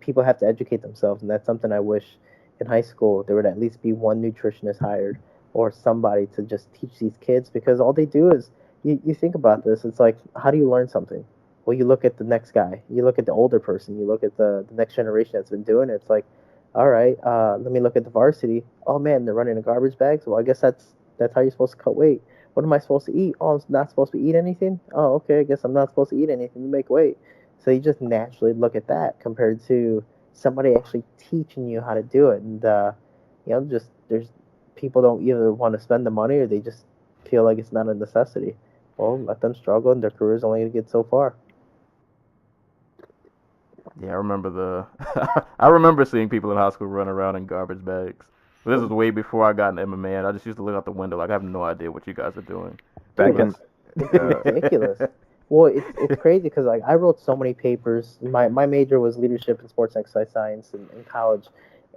people have to educate themselves, and that's something I wish in high school there would at least be one nutritionist hired or somebody to just teach these kids, because all they do is you think about this. It's like, how do you learn something? Well, you look at the next guy, you look at the older person, you look at the next generation that's been doing it. It's like, all right, let me look at the varsity. Oh man, they're running in garbage bags. Well, I guess that's how you're supposed to cut weight. What am I supposed to eat? Oh, I'm not supposed to eat anything? Oh, okay, I guess I'm not supposed to eat anything to make weight. So you just naturally look at that compared to somebody actually teaching you how to do it. And, just there's people don't either want to spend the money or they just feel like it's not a necessity. Well, let them struggle, and their career's only going to get so far. Yeah, I remember seeing people in high school run around in garbage bags. This was way before I got into MMA, and I just used to look out the window like I have no idea what you guys are doing. Back in It's ridiculous. Well, it's crazy because like I wrote so many papers. My major was leadership and sports exercise science in college,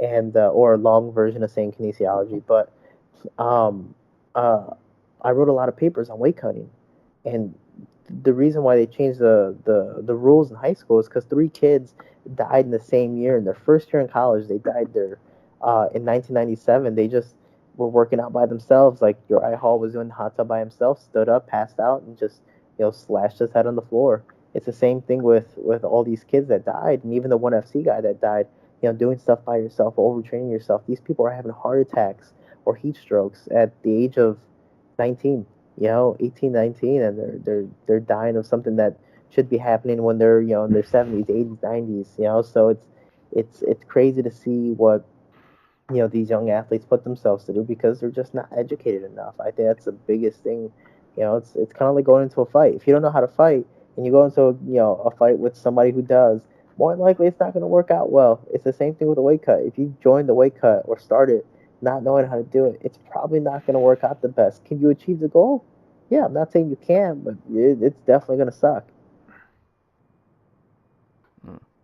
and or a long version of saying kinesiology. But um, uh, I wrote a lot of papers on weight cutting, and the reason why they changed the rules in high school is because three kids died in the same year. In their first year in college, they died there in 1997. They just were working out by themselves. Like Uriah Hall was doing the hot tub by himself, stood up, passed out, and just slashed his head on the floor. It's the same thing with all these kids that died, and even the one FC guy that died. Doing stuff by yourself, overtraining yourself. These people are having heart attacks or heat strokes at the age of 19, 18, 19, and they're dying of something that should be happening when they're in their 70s, 80s, 90s. So it's crazy to see what these young athletes put themselves to do because they're just not educated enough. I think that's the biggest thing. It's kind of like going into a fight. If you don't know how to fight and you go into a fight with somebody who does, more than likely it's not going to work out well. It's the same thing with a weight cut. If you join the weight cut or start it not knowing how to do it, it's probably not going to work out the best. Can you achieve the goal? Yeah, I'm not saying you can, but it's definitely going to suck.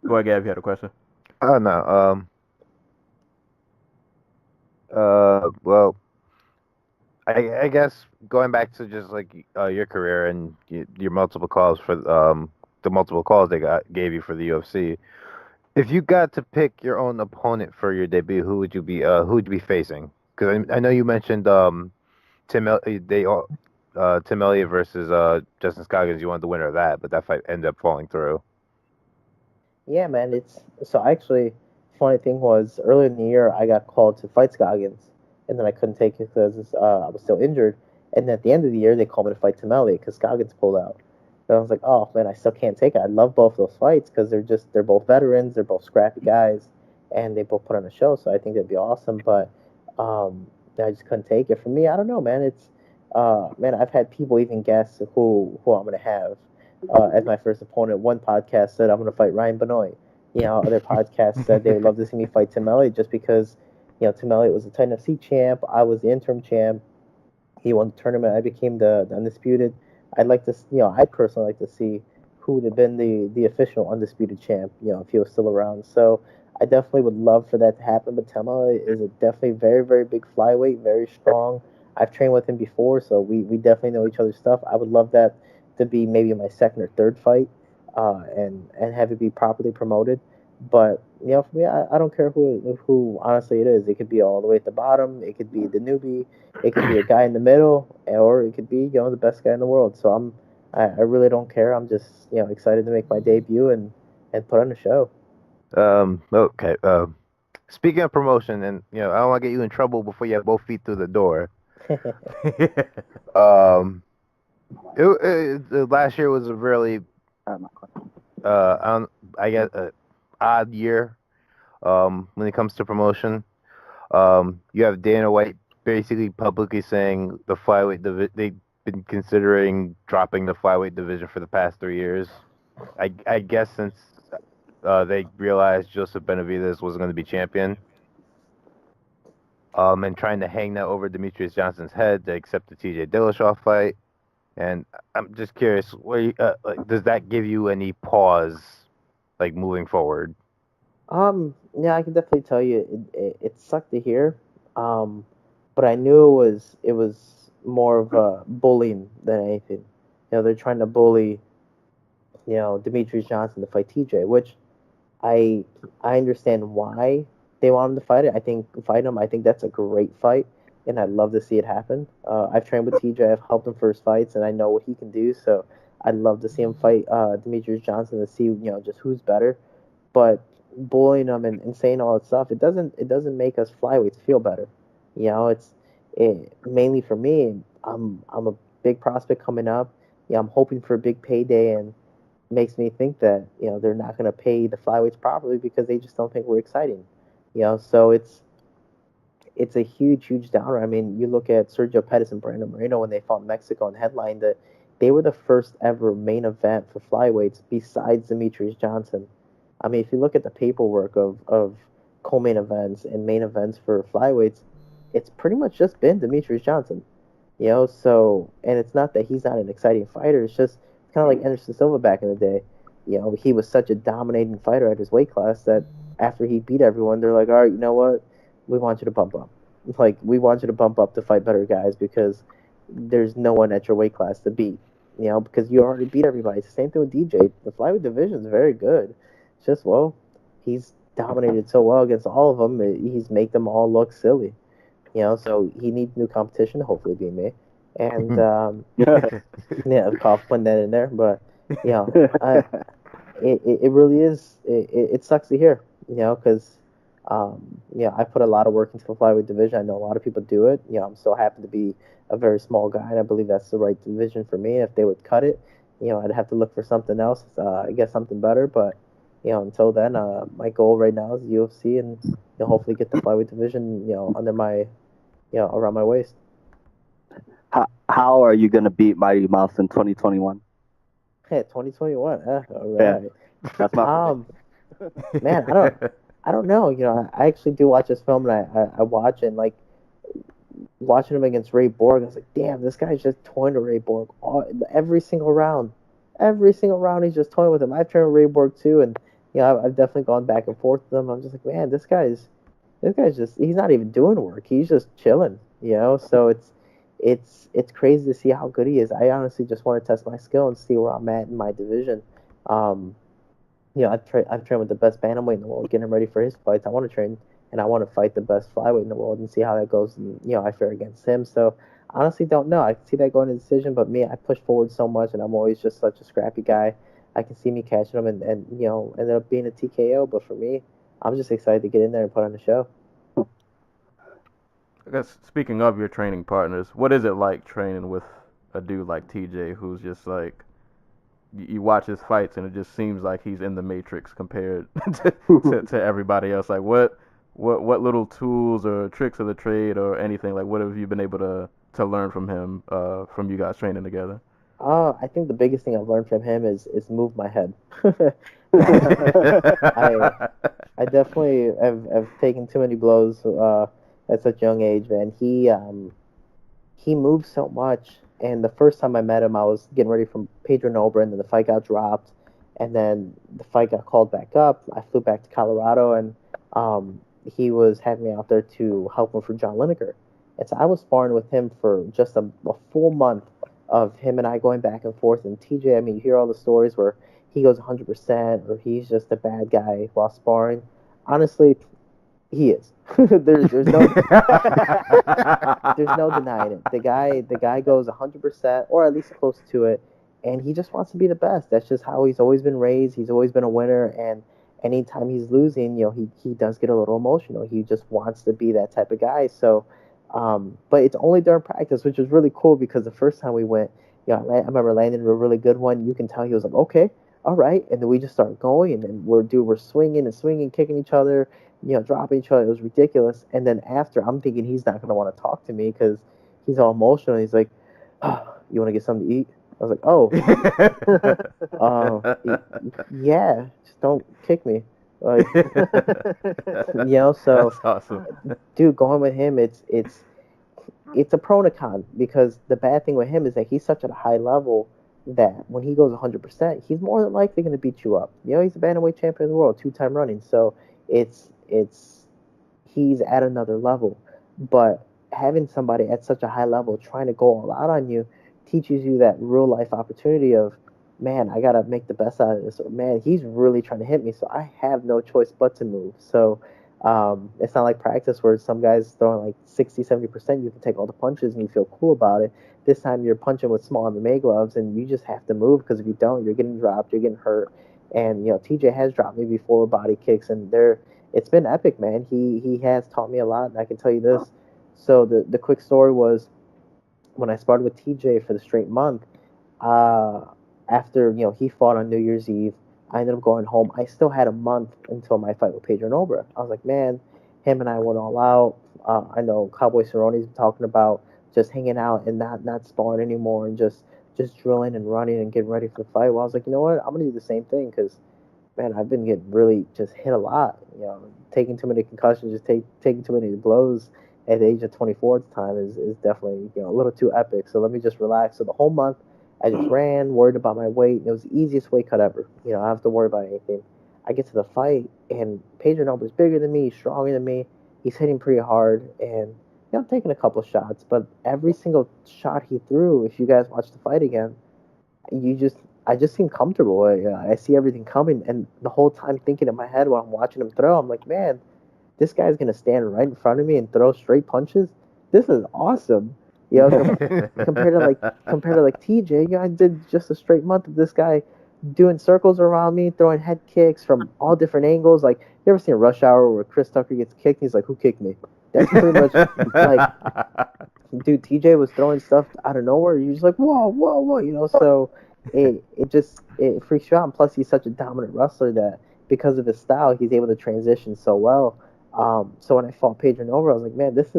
Go ahead, Gab. You had a question. Oh no. Well, I guess going back to just like your career and your multiple calls for the multiple calls they gave you for the UFC. If you got to pick your own opponent for your debut, who would you be facing? Because I know you mentioned Tim Elliott versus Justin Scoggins. You wanted the winner of that, but that fight ended up falling through. Yeah, man. It's so actually. Funny thing was earlier in the year I got called to fight Scoggins, and then I couldn't take it because I was still injured. And at the end of the year they called me to fight Tim Elliott because Scoggins pulled out. And I was like, oh man, I still can't take it. I love both those fights because they're both veterans, they're both scrappy guys, and they both put on a show. So I think that'd be awesome. But I just couldn't take it. For me, I don't know, man. It's man, I've had people even guess who I'm gonna have as my first opponent. One podcast said I'm gonna fight Ryan Benoit. Other podcasts said they would love to see me fight Tim Elliott just because, Tim Elliott was the Titan FC champ. I was the interim champ. He won the tournament. I became the undisputed. I'd like to, I'd personally like to see who would have been the official undisputed champ, if he was still around. So I definitely would love for that to happen. But Tim Elliott is a definitely very, very big flyweight, very strong. I've trained with him before, so we definitely know each other's stuff. I would love that to be maybe my second or third fight. And have it be properly promoted. But for me, I don't care who honestly it is. It could be all the way at the bottom. It could be the newbie. It could be a guy in the middle, or it could be the best guy in the world. So I really don't care. I'm just excited to make my debut and put on a show. Okay. Speaking of promotion, and I don't want to get you in trouble before you have both feet through the door. Last year was a really I guess odd year when it comes to promotion. You have Dana White basically publicly saying the flyweight they've been considering dropping the flyweight division for the past 3 years. I guess since they realized Joseph Benavidez wasn't going to be champion. And trying to hang that over Demetrius Johnson's head to accept the TJ Dillashaw fight. And I'm just curious, does that give you any pause, like moving forward? Yeah, I can definitely tell you it sucked to hear, but I knew it was more of a bullying than anything. They're trying to bully, Demetrius Johnson to fight TJ, which I understand why they want him to fight it. I think that's a great fight, and I'd love to see it happen. I've trained with TJ, I've helped him for his fights, and I know what he can do. So I'd love to see him fight Demetrius Johnson to see just who's better. But bullying him and saying all that stuff, it doesn't make us flyweights feel better. Mainly for me. I'm a big prospect coming up. I'm hoping for a big payday, and makes me think that they're not going to pay the flyweights properly because they just don't think we're exciting. So it's a huge downer. I mean, you look at Sergio Pettis and Brandon Moreno when they fought in Mexico and headlined that they were the first ever main event for flyweights besides Demetrius Johnson. I mean, if you look at the paperwork of co-main events and main events for flyweights, it's pretty much just been Demetrius Johnson. So, and it's not that he's not an exciting fighter. It's just kind of like Anderson Silva back in the day. He was such a dominating fighter at his weight class that after he beat everyone, they're like, all right, you know what? We want you to bump up. Like, we want you to bump up to fight better guys because there's no one at your weight class to beat. Because you already beat everybody. It's the same thing with DJ. The flyweight division is very good. It's just, well, he's dominated so well against all of them. He's make them all look silly. So he needs new competition, hopefully being me. And yeah, cough putting that in there, but it really is. It sucks to hear, because I put a lot of work into the flyweight division. I know a lot of people do it. I'm so happy to be a very small guy, and I believe that's the right division for me. If they would cut it, I'd have to look for something else, get something better. But until then, my goal right now is UFC, and hopefully get the flyweight division, under my, around my waist. How are you gonna beat Mighty Mouse in 2021? Hey, 2021. All right. Yeah, that's my man, I don't know. I actually do watch this film, and I watch, and like watching him against Ray Borg, I was like, damn, this guy's just toying to Ray Borg every single round. Every single round, he's just toying with him. I've trained with Ray Borg too, and I've definitely gone back and forth with him. I'm just like, man, this guy's just, he's not even doing work. He's just chilling. So it's crazy to see how good he is. I honestly just want to test my skill and see where I'm at in my division. I've trained with the best bantamweight in the world, getting him ready for his fights. I want to train and I want to fight the best flyweight in the world and see how that goes. And I fare against him. So honestly, don't know. I can see that going to decision, but me, I push forward so much, and I'm always just such a scrappy guy. I can see me catching him and ended up being a TKO. But for me, I'm just excited to get in there and put on a show. I guess speaking of your training partners, what is it like training with a dude like TJ who's just like, you watch his fights and it just seems like he's in the Matrix compared to everybody else? Like what little tools or tricks of the trade or anything, like what have you been able to learn from him, from you guys training together? I think the biggest thing I've learned from him is move my head. I definitely have taken too many blows at such a young age, man. He moves so much, and the first time I met him, I was getting ready for Pedro Nobra, and then the fight got dropped, and then the fight got called back up. I flew back to Colorado, and he was having me out there to help him for John Lineker. And so I was sparring with him for just a full month of him and I going back and forth. And TJ, I mean, you hear all the stories where he goes 100% or he's just a bad guy while sparring. Honestly, he is. there's no there's no denying it. The guy goes 100% or at least close to it, and he just wants to be the best. That's just how he's always been raised. He's always been a winner, and anytime he's losing, he does get a little emotional. He just wants to be that type of guy. So, but it's only during practice, which is really cool because the first time we went, I remember landing a really good one. You can tell he was like, okay, all right, and then we just start going, and then we're swinging, kicking each other, dropping each other. It was ridiculous. And then after, I'm thinking he's not gonna want to talk to me because he's all emotional. He's like, oh, you want to get something to eat? I was like, oh, yeah, just don't kick me. Like, so that's awesome. Dude, going with him, it's a pro and a con, because the bad thing with him is that he's such at a high level that when he goes 100%, he's more than likely going to beat you up. He's the bantamweight champion of the world, 2-time running. So he's at another level. But having somebody at such a high level trying to go all out on you teaches you that real life opportunity of, man, I got to make the best out of this. Or, man, he's really trying to hit me, so I have no choice but to move. So it's not like practice where some guys throwing like 60, 70%, you can take all the punches and you feel cool about it. This time you're punching with small MMA gloves and you just have to move, because if you don't, you're getting dropped, you're getting hurt. And, TJ has dropped me before with body kicks, and it's been epic, man. He has taught me a lot, and I can tell you this. So the quick story was, when I started with TJ for the straight month, after, he fought on New Year's Eve, I ended up going home. I still had a month until my fight with Pedro Nobra. I was like, man, him and I went all out. I know Cowboy Cerrone's been talking about just hanging out and not sparring anymore and just drilling and running and getting ready for the fight. Well, I was like, you know what? I'm going to do the same thing, because, man, I've been getting really just hit a lot. Taking too many concussions, just taking too many blows. at the age of 24 at the time is definitely a little too epic. So let me just relax. So the whole month I just ran, worried about my weight. And it was the easiest weight cut ever. I don't have to worry about anything. I get to the fight, and Pedro Nobo's bigger than me, he's stronger than me. He's hitting pretty hard, and I'm taking a couple shots. But every single shot he threw, if you guys watch the fight again, you just I just seem comfortable. I see everything coming, and the whole time thinking in my head while I'm watching him throw, I'm like, man, this guy's gonna stand right in front of me and throw straight punches. This is awesome. Compared to like TJ, I did just a straight month of this guy doing circles around me, throwing head kicks from all different angles. Like, you ever seen Rush Hour where Chris Tucker gets kicked? He's like, who kicked me? That's pretty much like, dude, TJ was throwing stuff out of nowhere. You're just like, whoa, whoa, whoa, So it freaks you out. And plus, he's such a dominant wrestler that because of his style, he's able to transition so well. So when I fought Pedro Nova, I was like, man, this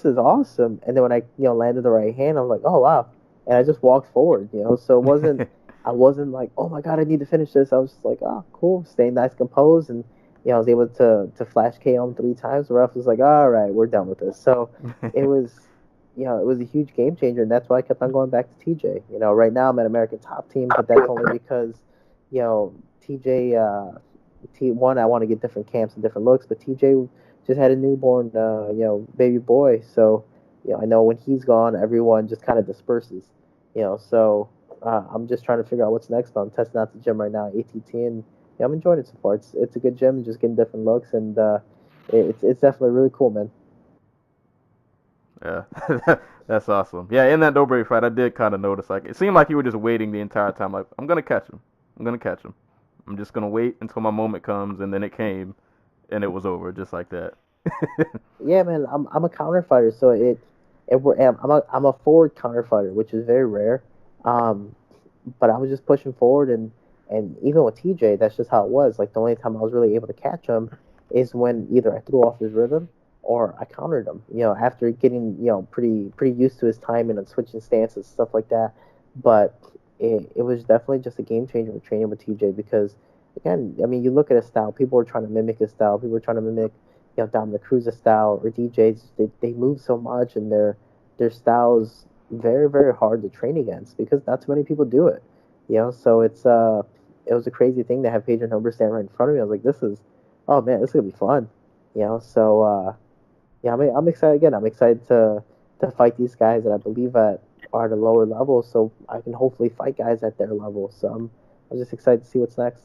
is awesome. And then when I landed the right hand, I'm like, oh wow, and I just walked forward. So it wasn't I wasn't like, oh my god, I need to finish this. I was just like, oh cool, staying nice, composed, and I was able to flash KO him 3 times. The ref was like, all right, we're done with this. So it was it was a huge game changer, and that's why I kept on going back to TJ. Right now I'm at American Top Team, but that's only because TJ. One, I want to get different camps and different looks, but TJ just had a newborn, baby boy. So, I know when he's gone, everyone just kind of disperses. So I'm just trying to figure out what's next. But I'm testing out the gym right now, ATT, and I'm enjoying it so far. It's a good gym, just getting different looks, and it's definitely really cool, man. Yeah, that's awesome. Yeah, in that Debrief fight, I did kind of notice, like, it seemed like you were just waiting the entire time. Like, I'm gonna catch him. I'm just gonna wait until my moment comes, and then it came, and it was over, just like that. Yeah, man, I'm a counter fighter, so I'm a forward counter fighter, which is very rare. But I was just pushing forward, and even with TJ, that's just how it was. Like, the only time I was really able to catch him is when either I threw off his rhythm or I countered him. After getting pretty used to his timing and switching stances, stuff like that. But it was definitely just a game changer with training with TJ because, again, I mean, you look at his style. People were trying to mimic his style. People were trying to mimic, Dominic Cruz's style or DJ's. They move so much, and their styles very, very hard to train against because not too many people do it. So it was a crazy thing to have Pedro Nobre stand right in front of me. I was like, oh man, this is gonna be fun. So I'm excited again. I'm excited to fight these guys that I believe are at a lower level, so I can hopefully fight guys at their level. So I'm just excited to see what's next.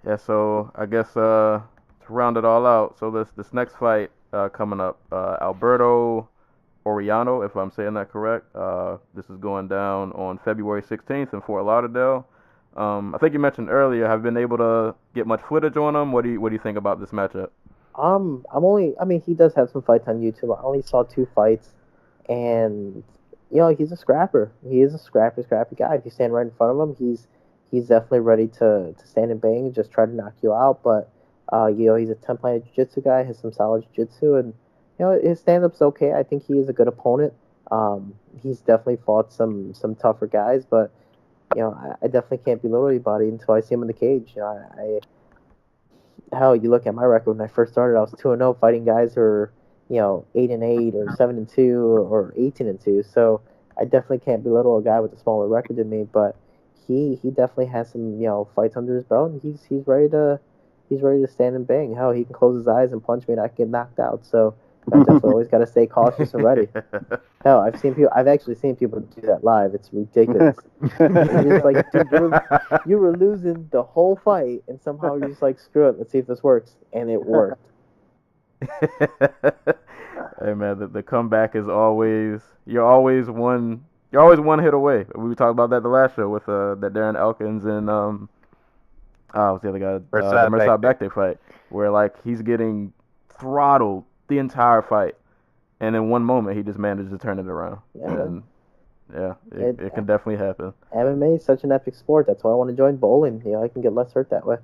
Yeah, so I guess to round it all out, so this next fight coming up, Alberto Oriano, if I'm saying that correct. This is going down on February 16th in Fort Lauderdale. I think you mentioned earlier, have been able to get much footage on him. What do you think about this matchup? I mean, he does have some fights on YouTube. I only saw 2 fights, and he's a scrapper. He is a scrappy guy. If you stand right in front of him, he's definitely ready to stand and bang and just try to knock you out. But he's a 10-planet jiu-jitsu guy, has some solid jiu-jitsu, and his stand-up's okay. I think he is a good opponent. He's definitely fought some tougher guys, but I definitely can't belittle anybody until I see him in the cage. Hell, you look at my record when I first started, I was 2-0 fighting guys who are 8-8 or 7-2 or 18-2. So I definitely can't belittle a guy with a smaller record than me, but he definitely has some fights under his belt, and he's ready to stand and bang. Hell, he can close his eyes and punch me and I can get knocked out. So I definitely always got to stay cautious and ready. Hell, I've actually seen people do that live. It's ridiculous. It's like, dude, you were losing the whole fight, and somehow you're just like, screw it, let's see if this works, and it worked. Hey man, the comeback is always you're always one hit away. We talked about that the last show with that Darren Elkins and what's the other guy? The Mirsad Bekti fight, where like he's getting throttled the entire fight, and in one moment he just managed to turn it around. And it can definitely happen. MMA is such an epic sport. That's why I want to join bowling. I can get less hurt that way.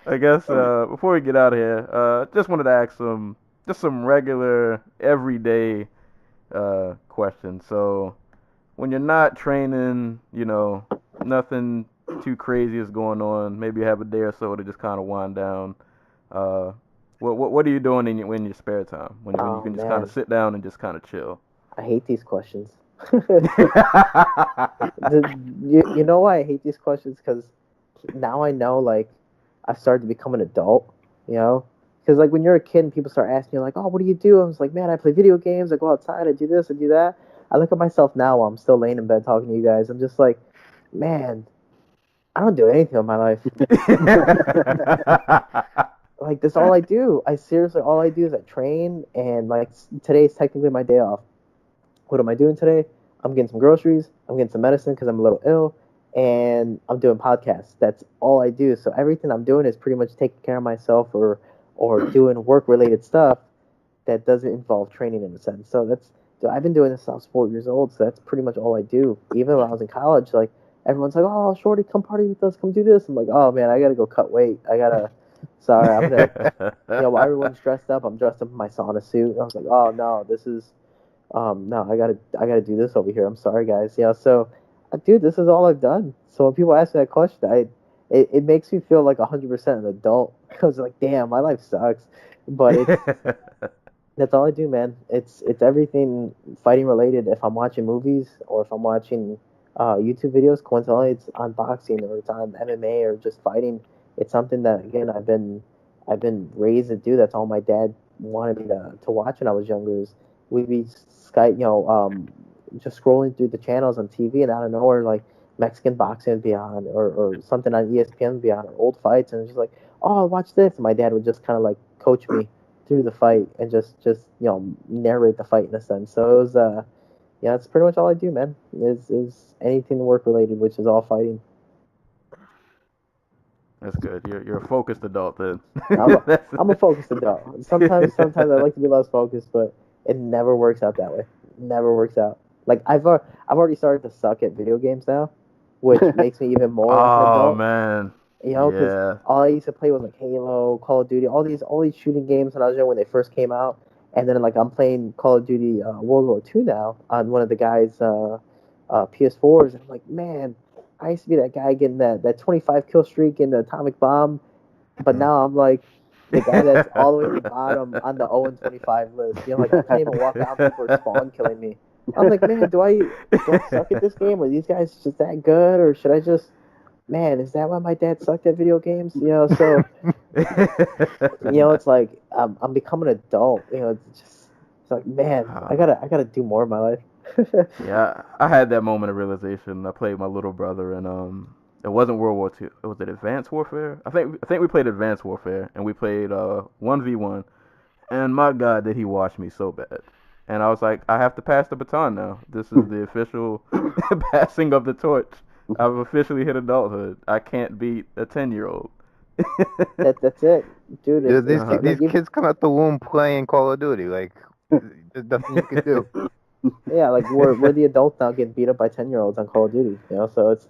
I guess before we get out of here, just wanted to ask some regular everyday questions. So when you're not training, nothing too crazy is going on, maybe you have a day or so to just kind of wind down. What are you doing in your spare time when you Oh can just kind man, of sit down and just kind of chill? I hate these questions. You know why I hate these questions? Because now I know, like, I've started to become an adult, you know? Because, like, when you're a kid and people start asking you, like, oh, what do you do? I was like, man, I play video games. I go outside. I do this. I do that. I look at myself now while I'm still laying in bed talking to you guys. I'm just like, man, I don't do anything with my life. Like, that's all I do. I seriously, all I do is I train, and, like, today's technically my day off. What am I doing today? I'm getting some groceries. I'm getting some medicine because I'm a little ill, and I'm doing podcasts. That's all I do. So everything I'm doing is pretty much taking care of myself or doing work related stuff that doesn't involve training in a sense. So I've been doing this since I was 4 years old. So that's pretty much all I do. Even when I was in college, like everyone's like, "Oh, Shorty, come party with us. Come do this." I'm like, "Oh man, I gotta go cut weight. I gotta." Sorry, I'm gonna. While everyone's dressed up, I'm dressed up in my sauna suit. And I was like, "Oh no, this is." No, I gotta do this over here. I'm sorry, guys. Yeah, so, dude, this is all I've done. So when people ask me that question, it makes me feel like 100% an adult. I was like, damn, my life sucks, but that's all I do, man. It's everything fighting related. If I'm watching movies or if I'm watching YouTube videos, coincidentally, it's on boxing or it's on MMA or just fighting. It's something that again I've been raised to do. That's all my dad wanted me to watch when I was younger. Is we'd be just scrolling through the channels on TV, and out of nowhere, like Mexican boxing would be on, or something on ESPN would be on, or old fights, and it's just like, oh, watch this. And my dad would just kind of like coach me through the fight and just narrate the fight in a sense. So it was yeah, that's pretty much all I do, man. Is anything work related, which is all fighting. That's good. You're a focused adult then. I'm a, That's, I'm a focused adult. Sometimes I like to be less focused, but it never works out that way. Never works out. Like I've already started to suck at video games now, which makes me even more like an oh adult. man, Because yeah. all I used to play was like Halo, Call of Duty, all these shooting games when I was young when they first came out, and then like I'm playing Call of Duty World War II now on one of the guys' PS4s, and I'm like, man, I used to be that guy getting that 25 kill streak in the atomic bomb, but now I'm like the guy that's all the way at the bottom on the 0 and 25 list. Like I can't even walk out, people are spawn killing me. I'm like, man, do I suck at this game? Are these guys just that good, or should I just man, is that why my dad sucked at video games? So it's like I'm becoming an adult. It's like man, I gotta do more in my life. Yeah, I had that moment of realization. I played my little brother, and it wasn't World War II. Was it Advanced Warfare? I think we played Advanced Warfare, and we played 1v1. And my God, did he wash me so bad? And I was like, I have to pass the baton now. This is the official passing of the torch. I've officially hit adulthood. I can't beat a 10-year-old. That's it, dude. Dude, these Like, kids come out the womb playing Call of Duty. Like, there's nothing you can do. yeah, like we're the adults now getting beat up by 10-year-olds on Call of Duty. So it's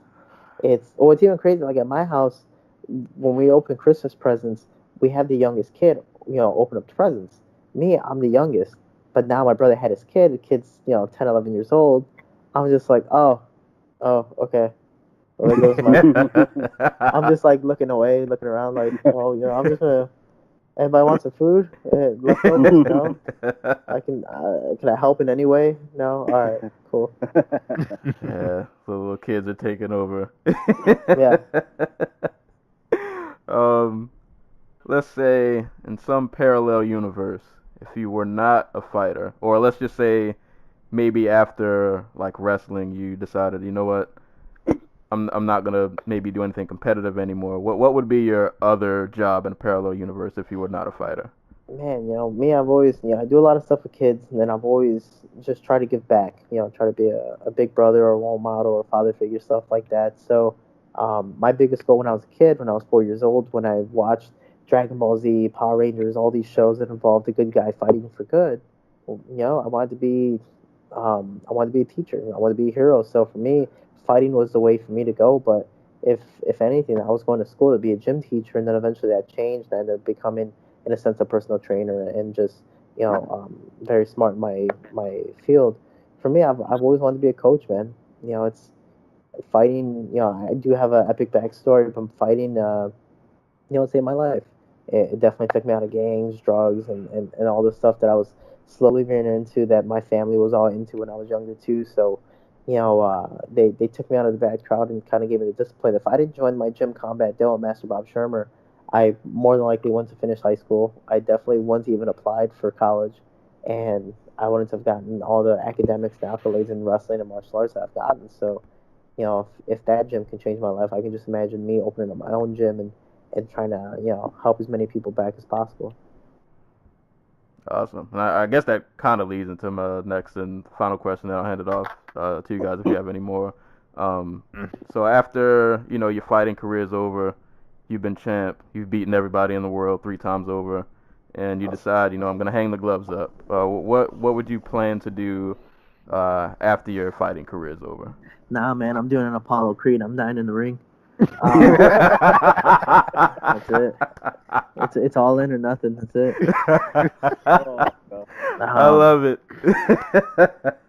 even crazy. Like at my house, when we open Christmas presents, we have the youngest kid, open up the presents. Me, I'm the youngest, but now my brother had his kid. The kid's 10, 11 years old. I'm just like, oh, okay. Well, there goes my. I'm just like looking away, looking around, like, oh, I'm just gonna. Anybody want some food? Leftovers? No. Can I help in any way? No. All right. Cool. Yeah, so little kids are taking over. Yeah. Um, let's say in some parallel universe, if you were not a fighter, or let's just say maybe after like wrestling, you decided, you know what, I'm not gonna maybe do anything competitive anymore. What would be your other job in a parallel universe if you were not a fighter? Man, me, I've always, I do a lot of stuff with kids, and then I've always just tried to give back, try to be a big brother or a role model or a father figure, stuff like that. So, my biggest goal when I was a kid, when I was 4 years old, when I watched Dragon Ball Z, Power Rangers, all these shows that involved a good guy fighting for good, I wanted to be, a teacher. I wanted to be a hero. So for me, fighting was the way for me to go. But if anything, I was going to school to be a gym teacher, and then eventually that changed. I ended up becoming, in a sense, a personal trainer and just very smart in my field. For me, I've always wanted to be a coach, man. fighting, I do have an epic backstory from fighting, saved my life. It definitely took me out of gangs, drugs, and all the stuff that I was slowly veering into that my family was all into when I was younger too. So, they took me out of the bad crowd and kind of gave me the discipline. If I didn't join my gym combat Dale, Master Bob Shermer, I more than likely wouldn't have finished high school. I definitely wouldn't even applied for college, and I wouldn't have gotten all the academics and accolades in wrestling and martial arts that I've gotten. So, if that gym can change my life, I can just imagine me opening up my own gym and trying to, help as many people back as possible. Awesome. And I guess that kind of leads into my next and final question, then I'll hand it off to you guys if you have any more. So after, your fighting career is over, you've been champ, you've beaten everybody in the world 3 times over, and you decide, I'm going to hang the gloves up. What would you plan to do after your fighting career is over? Nah, man, I'm doing an Apollo Creed. I'm dying in the ring. That's it. It's all in or nothing. That's it. I love it.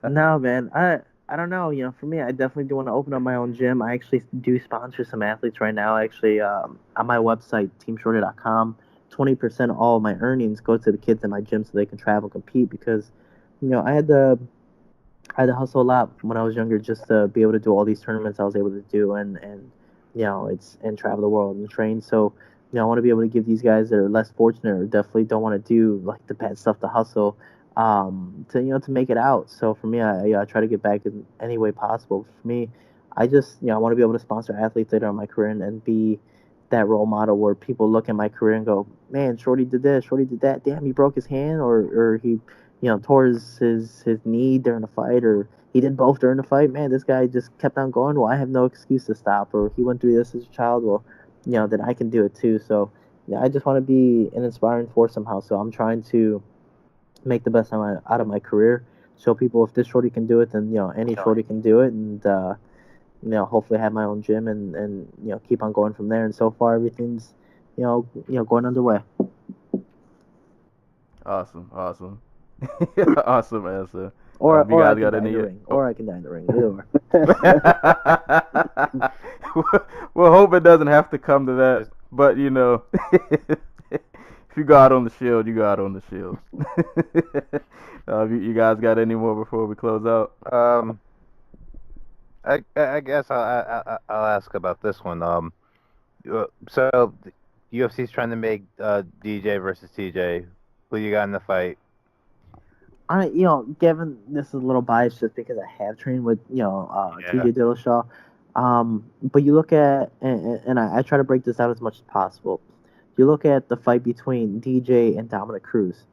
No, man. I don't know. For me, I definitely do want to open up my own gym. I actually do sponsor some athletes right now. Actually, on my website, teamshorty.com, 20% of all of my earnings go to the kids in my gym so they can travel compete because, I had to hustle a lot when I was younger just to be able to do all these tournaments I was able to do and travel the world and train. So, I want to be able to give these guys that are less fortunate or definitely don't want to do like the bad stuff to hustle, to make it out. So for me, I try to get back in any way possible. For me, I just I want to be able to sponsor athletes later in my career and be that role model where people look at my career and go, man, Shorty did this, Shorty did that. Damn, he broke his hand or he tore his knee during a fight, or he did both during the fight. Man, this guy just kept on going. Well, I have no excuse to stop. Or he went through this as a child. Well, that I can do it too. So, I just want to be an inspiring force somehow. So I'm trying to make the best out of my career. Show people if this Shorty can do it, then any Shorty can do it, and hopefully have my own gym and keep on going from there. And so far, everything's going underway. Awesome. Awesome answer. Or you guys I can got die in any? the ring. Or I can die in the ring. Either or. We'll hope it doesn't have to come to that. But if you go out on the shield, you go out on the shield. You guys got any more before we close out? I guess I'll ask about this one. So the UFC's trying to make DJ versus TJ. Who you got in the fight? Gavin, this is a little biased just because I have trained with, TJ Dillashaw. But you look at, and I try to break this out as much as possible. You look at the fight between DJ and Dominic Cruz.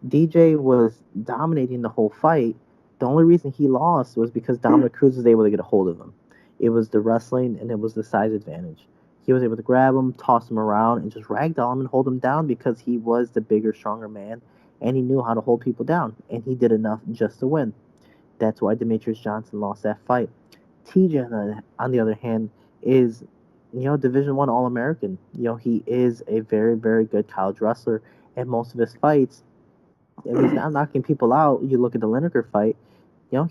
DJ was dominating the whole fight. The only reason he lost was because Dominic Cruz was able to get a hold of him. It was the wrestling and it was the size advantage. He was able to grab him, toss him around, and just ragdoll him and hold him down because he was the bigger, stronger man. And he knew how to hold people down, and he did enough just to win. That's why Demetrius Johnson lost that fight. TJ, on the other hand, is, Division I All-American. He is a very, very good college wrestler, and most of his fights, if he's not knocking people out, you look at the Lineker fight,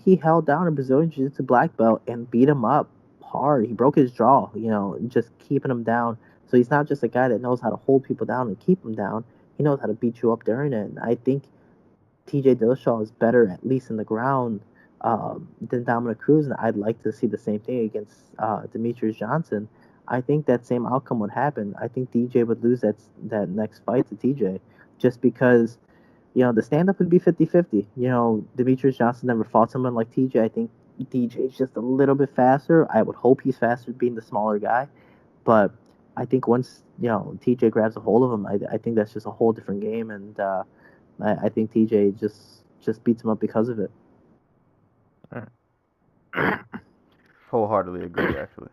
he held down a Brazilian Jiu-Jitsu black belt and beat him up hard. He broke his jaw, just keeping him down. So he's not just a guy that knows how to hold people down and keep them down. He knows how to beat you up during it. And I think TJ Dillashaw is better, at least in the ground, than Dominic Cruz. And I'd like to see the same thing against Demetrius Johnson. I think that same outcome would happen. I think DJ would lose that next fight to TJ just because, the stand-up would be 50-50. Demetrius Johnson never fought someone like TJ. I think DJ's just a little bit faster. I would hope he's faster being the smaller guy. But I think once TJ grabs a hold of him, I think that's just a whole different game, and I think TJ just beats him up because of it. Wholeheartedly agree, actually.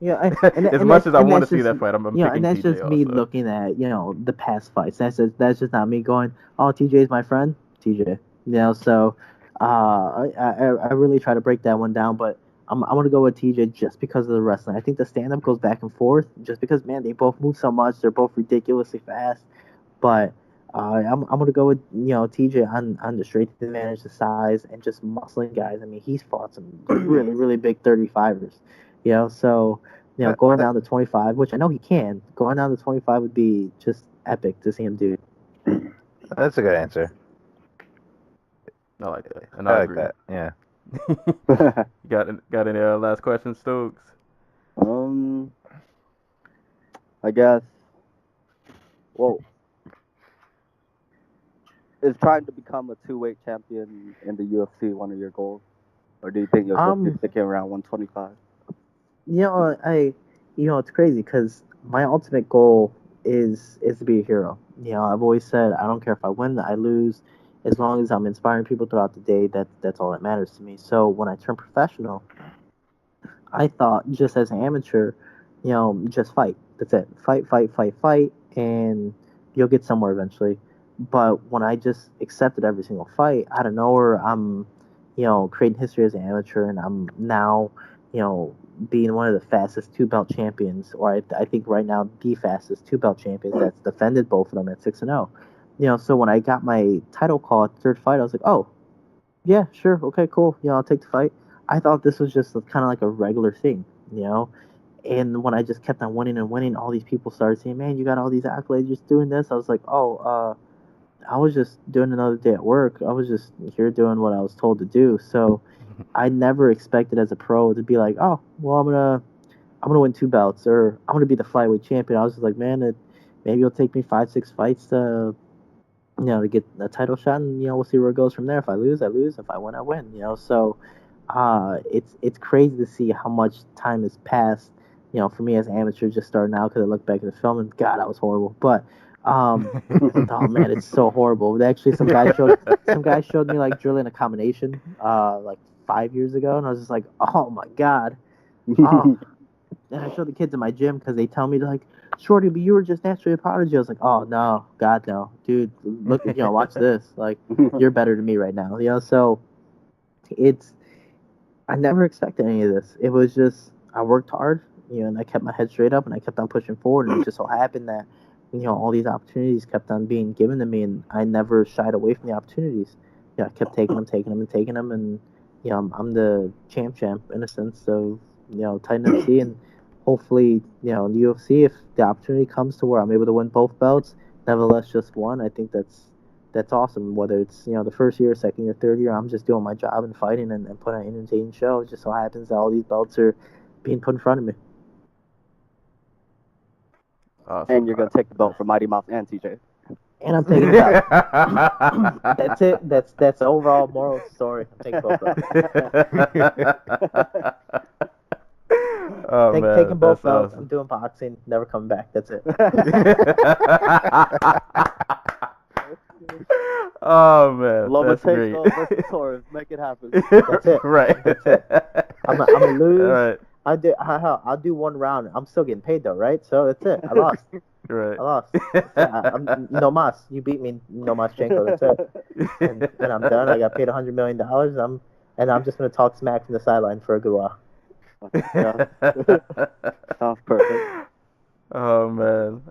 As much as I want to see that fight, I'm picking and that's TJ just me also. looking at the past fights. That's just not me going, oh, TJ's my friend, TJ. So I really try to break that one down, but I'm going to go with TJ just because of the wrestling. I think the stand-up goes back and forth just because, man, they both move so much. They're both ridiculously fast. But I'm gonna go with TJ on the strength advantage, the size, and just muscling guys. I mean, he's fought some really really big 35ers, So That, going that, down to 25, which I know he can. Going down to 25 would be just epic to see him do. that's a good answer. I like that, and I I like agree. that. Yeah. Got any last questions, Stokes? I guess. Well, is trying to become a 2-weight champion in the UFC one of your goals, or do you think you'll just be sticking around 125? It's crazy because my ultimate goal is to be a hero. I've always said I don't care if I win, I lose, as long as I'm inspiring people throughout the day. That's all that matters to me. So when I turned professional, I thought just as an amateur, just fight. That's it. Fight, and you'll get somewhere eventually. But when I just accepted every single fight out of nowhere, I'm, creating history as an amateur, and I'm now, being one of the fastest 2-belt champions, or I think right now the fastest 2-belt champions that's defended both of them at 6-0. So when I got my title call at the third fight, I was like, oh, yeah, sure, okay, cool. I'll take the fight. I thought this was just kind of like a regular thing, And when I just kept on winning and winning, all these people started saying, "Man, you got all these accolades, just doing this." I was like, "Oh, I was just doing another day at work. I was just here doing what I was told to do." So I never expected as a pro to be like, "Oh, well, I'm gonna win 2 belts, or I'm gonna be the flyweight champion." I was just like, "Man, maybe it'll take me 5, 6 fights to get a title shot, and we'll see where it goes from there. If I lose, I lose. If I win, I win. So it's crazy to see how much time has passed. For me as an amateur just starting out, because I look back at the film and God, that was horrible. But oh man, it's so horrible. Actually, some guy showed me like drilling a combination like 5 years ago, and I was just like, oh my God. Oh. And I show the kids in my gym because they tell me like, Shorty, but you were just naturally a prodigy. I was like, oh no, God no, dude, look, watch this. Like, you're better than me right now. So I never expected any of this. It was just I worked hard, and I kept my head straight up, and I kept on pushing forward. And it just so happened that all these opportunities kept on being given to me, and I never shied away from the opportunities. I kept taking them, and I'm the champ in a sense of Titan FC, and hopefully in the UFC, if the opportunity comes to where I'm able to win both belts, nevertheless just one, I think that's awesome. Whether it's the first year, second year, third year, I'm just doing my job and fighting and putting on an entertaining show. It just so happens that all these belts are being put in front of me. Awesome. And you're gonna take the belt from Mighty Mouse and TJ. And I'm taking it out. That's it. That's the overall moral story. I'm taking both belts. Taking both belts. Awesome. I'm doing boxing. Never coming back. That's it. Oh man, that's great. Versus Torres. Make it happen. That's it. Right. That's it. I'm gonna lose. All right. I'll do one round. I'm still getting paid though, right? So that's it. I lost. Right. I lost. No mas. You beat me. No maschenko. That's it. And I'm done. I got paid $100 million. I'm just gonna talk smack from the sideline for a good while. Yeah. Sounds perfect. Oh man.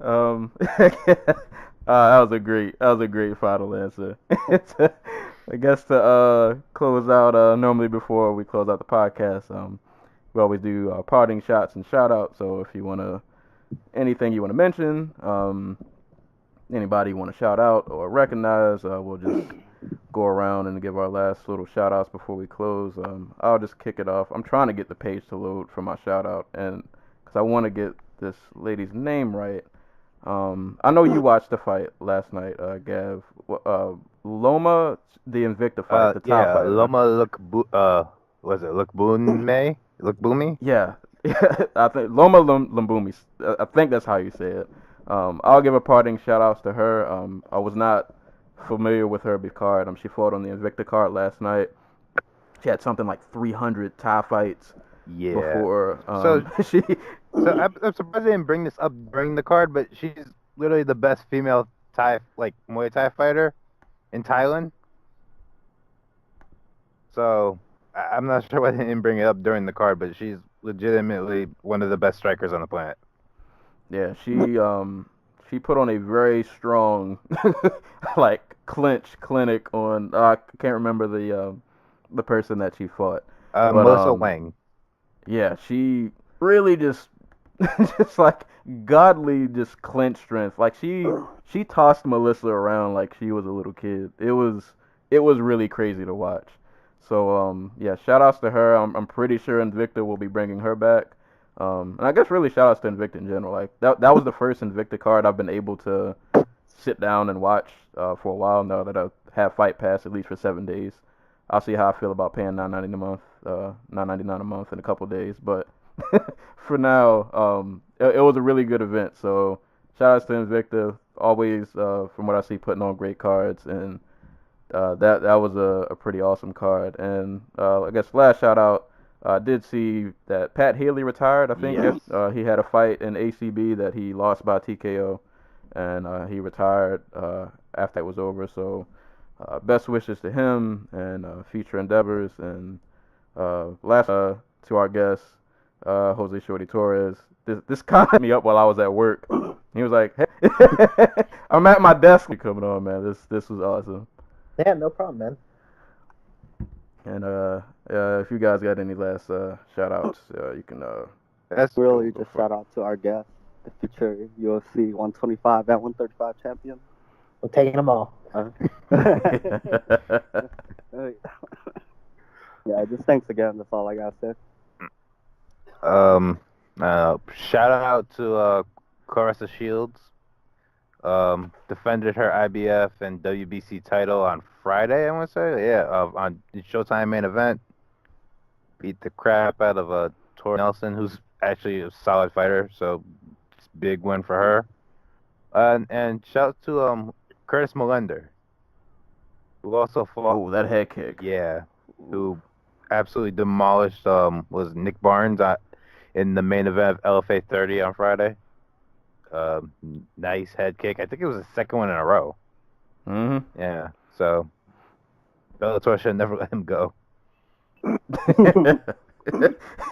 That was a great final answer. I guess to close out, normally before we close out the podcast, we always do parting shots and shout outs. So if you anything you want to mention, anybody you want to shout out or recognize, we'll just go around and give our last little shout outs before we close. I'll just kick it off. I'm trying to get the page to load for my shout out, and because I want to get this lady's name right. I know you watched the fight last night, Gav. Loma, the Invicta fight, the top fight. Loma Lookboomi? Yeah. I think Loma Lumbumi. I think that's how you say it. I'll give a parting shout outs to her. I was not familiar with her before. She fought on the Invicta card last night. She had something like 300 Thai fights. Yeah. Before So I'm surprised they didn't bring this up during the card, but she's literally the best female Muay Thai fighter in Thailand. So I'm not sure why they didn't bring it up during the card, but she's legitimately one of the best strikers on the planet. Yeah, she she put on a very strong like clinch clinic on I can't remember the person that she fought. But Melissa Wang. yeah, she really just just like godly just clinch strength. Like she tossed Melissa around like she was a little kid. It was really crazy to watch. So yeah, shout outs to her. I'm pretty sure Invicta will be bringing her back. And I guess really shout outs to Invicta in general. Like that was the first Invicta card I've been able to sit down and watch for a while now that I have Fight Pass at least for 7 days. I'll see how I feel about paying $9.90 a month, $9.99 a month in a couple days. But for now, it was a really good event. So shout outs to Invicta, always from what I see putting on great cards, and that was a pretty awesome card. And I guess last shout out, I did see that Pat Haley retired. I think Yes. he had a fight in ACB that he lost by TKO, and he retired after that was over. So best wishes to him and future endeavors. And last to our guest, Jose Shorty Torres. This caught me up while I was at work. He was like, "Hey, I'm at my desk." Coming on, man. This was awesome. Yeah, no problem, man. And if you guys got any last shout outs, you can. That's Really, just shout out to our guest, the future UFC 125 at 135 champion. We're taking them all. Yeah, just thanks again. That's all I gotta say. Shout out to Carissa Shields. Defended her IBF and WBC title on Friday, I want to say. Yeah, on the Showtime main event. Beat the crap out of Torres Nelson, who's actually a solid fighter. So, it's a big win for her. And shout out to Curtis Melender, who also fought. Oh, that head kick. Yeah, who absolutely demolished was Nick Barnes in the main event of LFA 30 on Friday. Nice head kick. I think it was the second one in a row. Mm-hmm. Yeah. So Bellator should never let him go.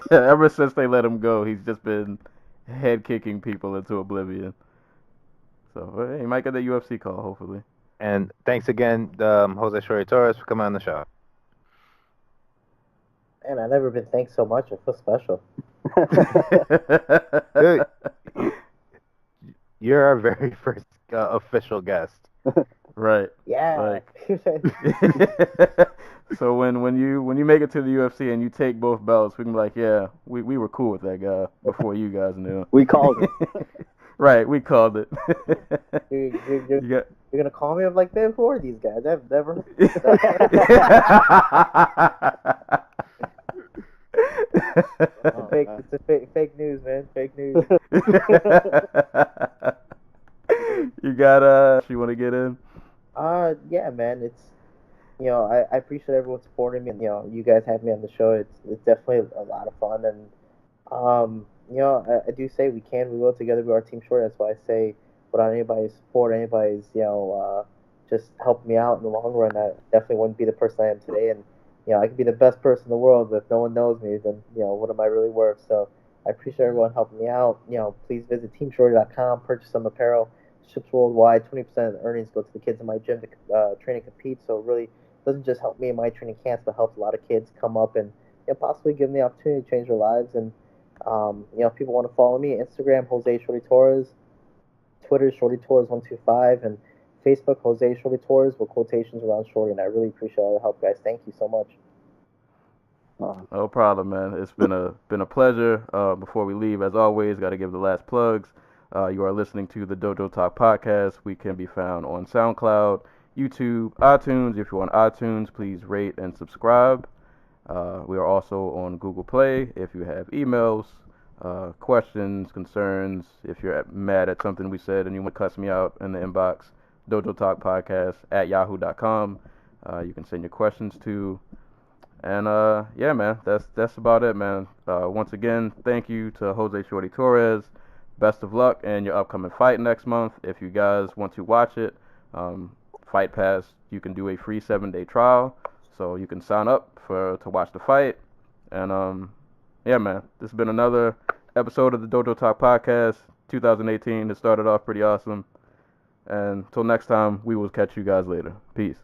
Ever since they let him go, he's just been head kicking people into oblivion. So hey, he might get the UFC call, hopefully. And thanks again, Jose Shorty Torres, for coming on the show. Man, I've never been thanked so much. I feel special. Dude, you're our very first official guest. Right. Yeah. So when you make it to the UFC and you take both belts, we can be like, yeah, we were cool with that guy before you guys knew. We called it. Right, we called it. You're gonna call me up like that? Who are these guys? I've never. It's a fake news, man. Fake news. You got you want to get in? Yeah, man. It's I appreciate everyone supporting me. And, you guys have me on the show. It's definitely a lot of fun, and I do say we will together. We are Team Short. That's why I say without anybody's support, anybody's just helping me out in the long run, I definitely wouldn't be the person I am today. And I could be the best person in the world, but if no one knows me, then what am I really worth? So I appreciate everyone helping me out. Please visit TeamShorty.com, purchase some apparel. Ships worldwide. 20% of the earnings go to the kids in my gym to train and compete. So it really doesn't just help me in my training camps, but helps a lot of kids come up and possibly give them the opportunity to change their lives. And if people want to follow me, Instagram Jose Shorty Torres, Twitter Shorty Torres 125, and Facebook Jose Shorty Torres with quotations around Shorty. And I really appreciate all the help, guys. Thank you so much. No problem, man. It's been a pleasure. Before we leave, as always, got to give the last plugs. You are listening to the Dojo Talk Podcast. We can be found on SoundCloud, YouTube, iTunes. If you're on iTunes, please rate and subscribe. We are also on Google Play. If you have emails, questions, concerns, if you're mad at something we said and you want to cuss me out in the inbox, Dojotalkpodcast at yahoo.com. You can send your questions to. And yeah, man, that's about it, man. Once again, thank you to Jose Shorty Torres. Best of luck in your upcoming fight next month. If you guys want to watch it, Fight Pass, you can do a free 7-day trial, so you can sign up to watch the fight. And yeah, man, this has been another episode of the Dojo Talk Podcast. 2018 has started off pretty awesome. And until next time, we will catch you guys later. Peace.